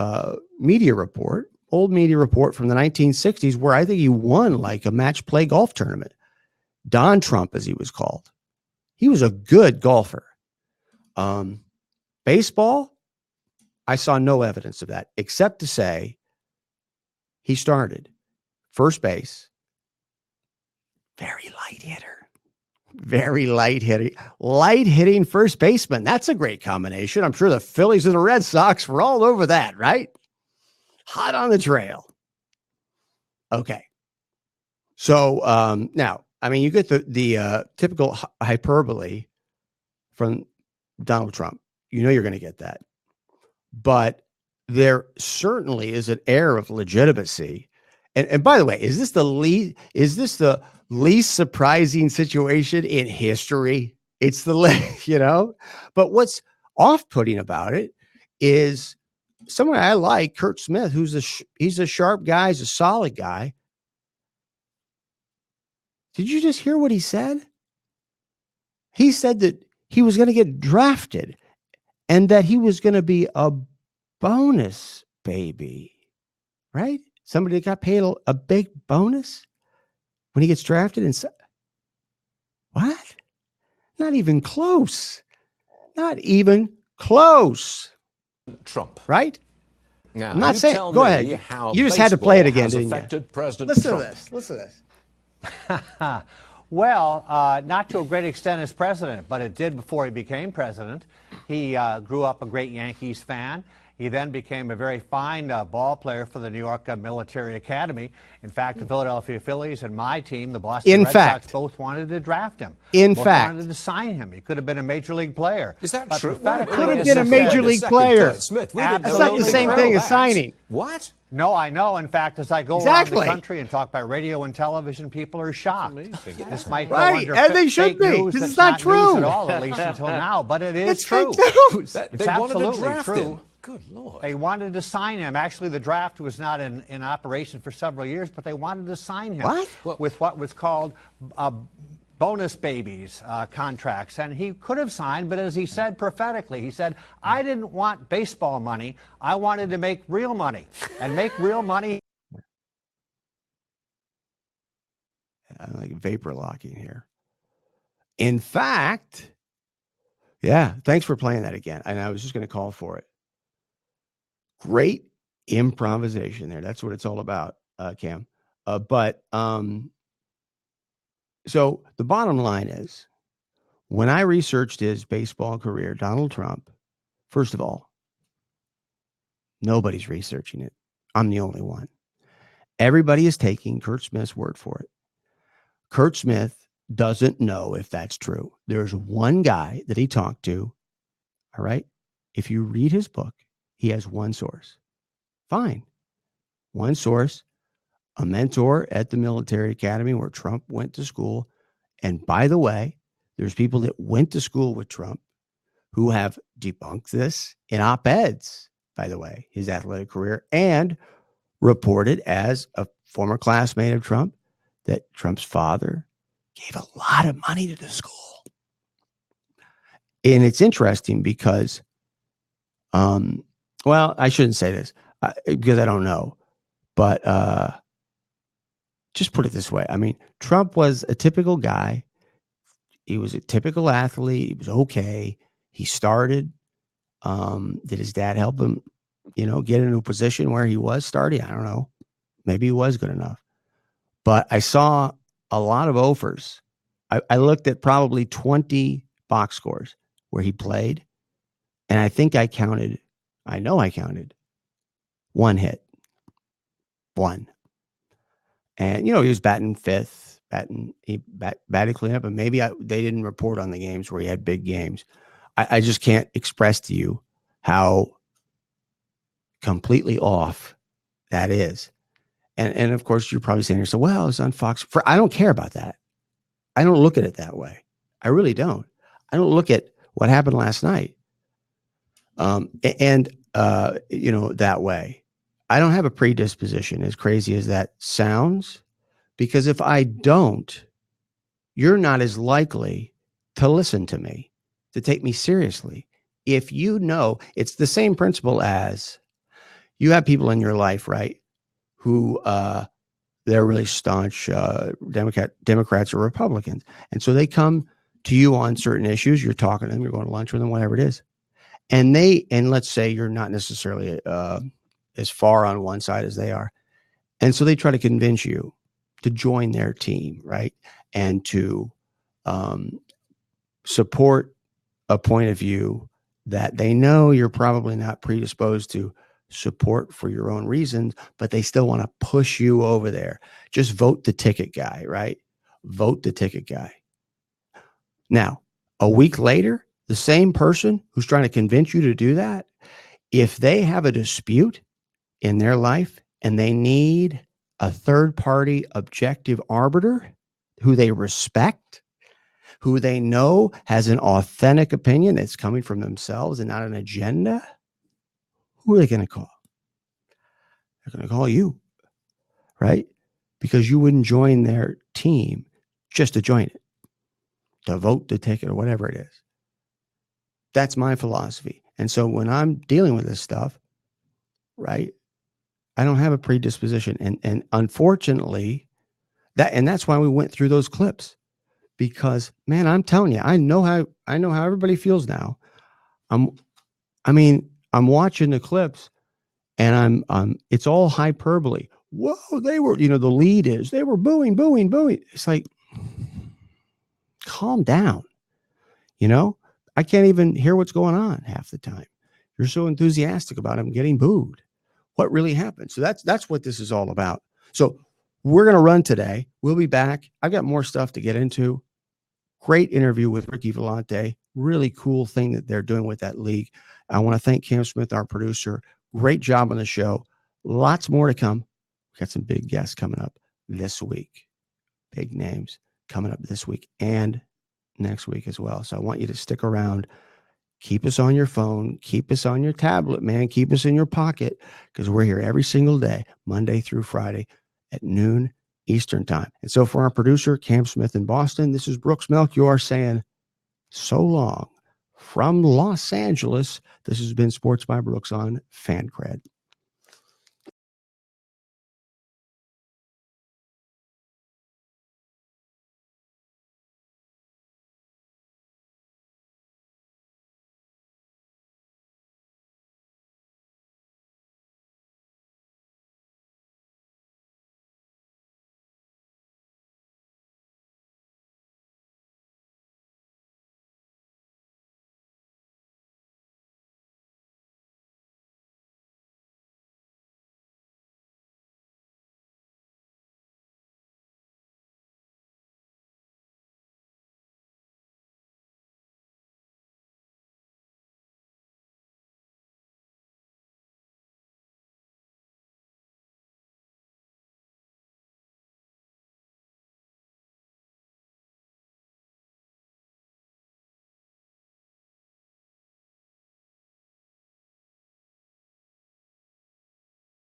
media report, old media report from the 1960s, where I think he won like a match play golf tournament. Don Trump, as he was called. He was a good golfer. Baseball, I saw no evidence of that, except to say he started first base, very light hitter, very light hitting first baseman. That's a great combination. I'm sure the Phillies and the Red Sox were all over that, right? Hot on the trail. Okay. So now, I mean, you get the typical hyperbole from Donald Trump. You know you're going to get that. But there certainly is an air of legitimacy. And by the way, is this the least surprising situation in history? It's the but what's off-putting about it is someone I like, Kurt Smith, he's a sharp guy, he's a solid guy. Did you just hear what he said? He said that he was going to get drafted and that he was going to be a bonus baby, right? Somebody got paid a big bonus when he gets drafted. And what? Not even close. Not even close. Trump. Right? Now, I'm not saying, go ahead. You just had to play it again, didn't you? President Listen Trump. to this. Listen to this. Well, not to a great extent as president, but it did before he became president. He grew up a great Yankees fan. He then became a very fine ball player for the New York Military Academy. In fact, the Philadelphia Phillies and my team, the Boston Red Sox, both wanted to draft him. Both wanted to sign him. He could have been a major league player. Is that but true? Could have been a major league player. Smith, that's not the same thing as signing. What? No, I know. In fact, as I go around the country and talk by radio and television, people are shocked. This might go under and they should be, because it's not true news at all, at least until now. But it is it's true. Fake news. It's absolutely true. Him. Good Lord. They wanted to sign him. Actually, the draft was not in operation for several years, but they wanted to sign him with what was called bonus babies contracts. And he could have signed, but as he said prophetically, he said, I didn't want baseball money. I wanted to make real money. And make real money. I'm like vapor locking here. In fact, yeah, thanks for playing that again. And I was just going to call for it. Great improvisation there. That's what it's all about, Cam. So the bottom line is, when I researched his baseball career, Donald Trump, first of all, nobody's researching it. I'm the only one. Everybody is taking Kurt Smith's word for it. Kurt Smith doesn't know if that's true. There's one guy that he talked to. All right. If you read his book, he has one source. Fine. One source, a mentor at the military academy where Trump went to school. And by the way, there's people that went to school with Trump who have debunked this in op-eds, by the way, his athletic career, and reported as a former classmate of Trump that Trump's father gave a lot of money to the school. And it's interesting because, well, I shouldn't say this because I don't know, but just put it this way. I mean, Trump was a typical guy. He was a typical athlete. He was okay. He started. Did his dad help him, get into a position where he was starting? I don't know. Maybe he was good enough. But I saw a lot of offers. I looked at probably 20 box scores where he played, and I know I counted one hit. One. And, he was batting fifth, batted cleanup, and maybe they didn't report on the games where he had big games. I just can't express to you how completely off that is. And of course, you're probably saying to yourself, well, it's on Fox. I don't care about that. I don't look at it that way. I really don't. I don't look at what happened last night. That way. I don't have a predisposition, as crazy as that sounds, because if I don't, you're not as likely to listen to me, to take me seriously. If you know, it's the same principle as you have people in your life, right, who they're really staunch Democrats or Republicans. And so they come to you on certain issues. You're talking to them, you're going to lunch with them, whatever it is. And let's say you're not necessarily as far on one side as they are. And so they try to convince you to join their team, right? And to support a point of view that they know you're probably not predisposed to support for your own reasons, but they still want to push you over there. Just vote the ticket guy, right? Vote the ticket guy. Now, a week later, the same person who's trying to convince you to do that, if they have a dispute in their life and they need a third-party objective arbiter who they respect, who they know has an authentic opinion that's coming from themselves and not an agenda, who are they going to call? They're going to call you, right? Because you wouldn't join their team just to join it, to vote the ticket or whatever it is. That's my philosophy. And so when I'm dealing with this stuff, right, I don't have a predisposition. And unfortunately, that's why we went through those clips. Because, man, I'm telling you, I know how everybody feels now. I'm watching the clips and it's all hyperbole. Whoa, they were, the lead is they were booing. It's like, calm down. I can't even hear what's going on half the time. You're so enthusiastic about them getting booed. What really happened? So that's what this is all about. So we're going to run today. We'll be back. I've got more stuff to get into. Great interview with Ricky Vellante. Really cool thing that they're doing with that league. I want to thank Cam Smith, our producer. Great job on the show. Lots more to come. We've got some big guests coming up this week. Big names coming up this week and next week as well. So I want you to stick around. Keep us on your phone. Keep us on your tablet, man. Keep us in your pocket because we're here every single day, Monday through Friday at noon Eastern time. And so for our producer, Cam Smith in Boston, this is Brooks Melchior saying so long from Los Angeles. This has been Sports by Brooks on Fancred.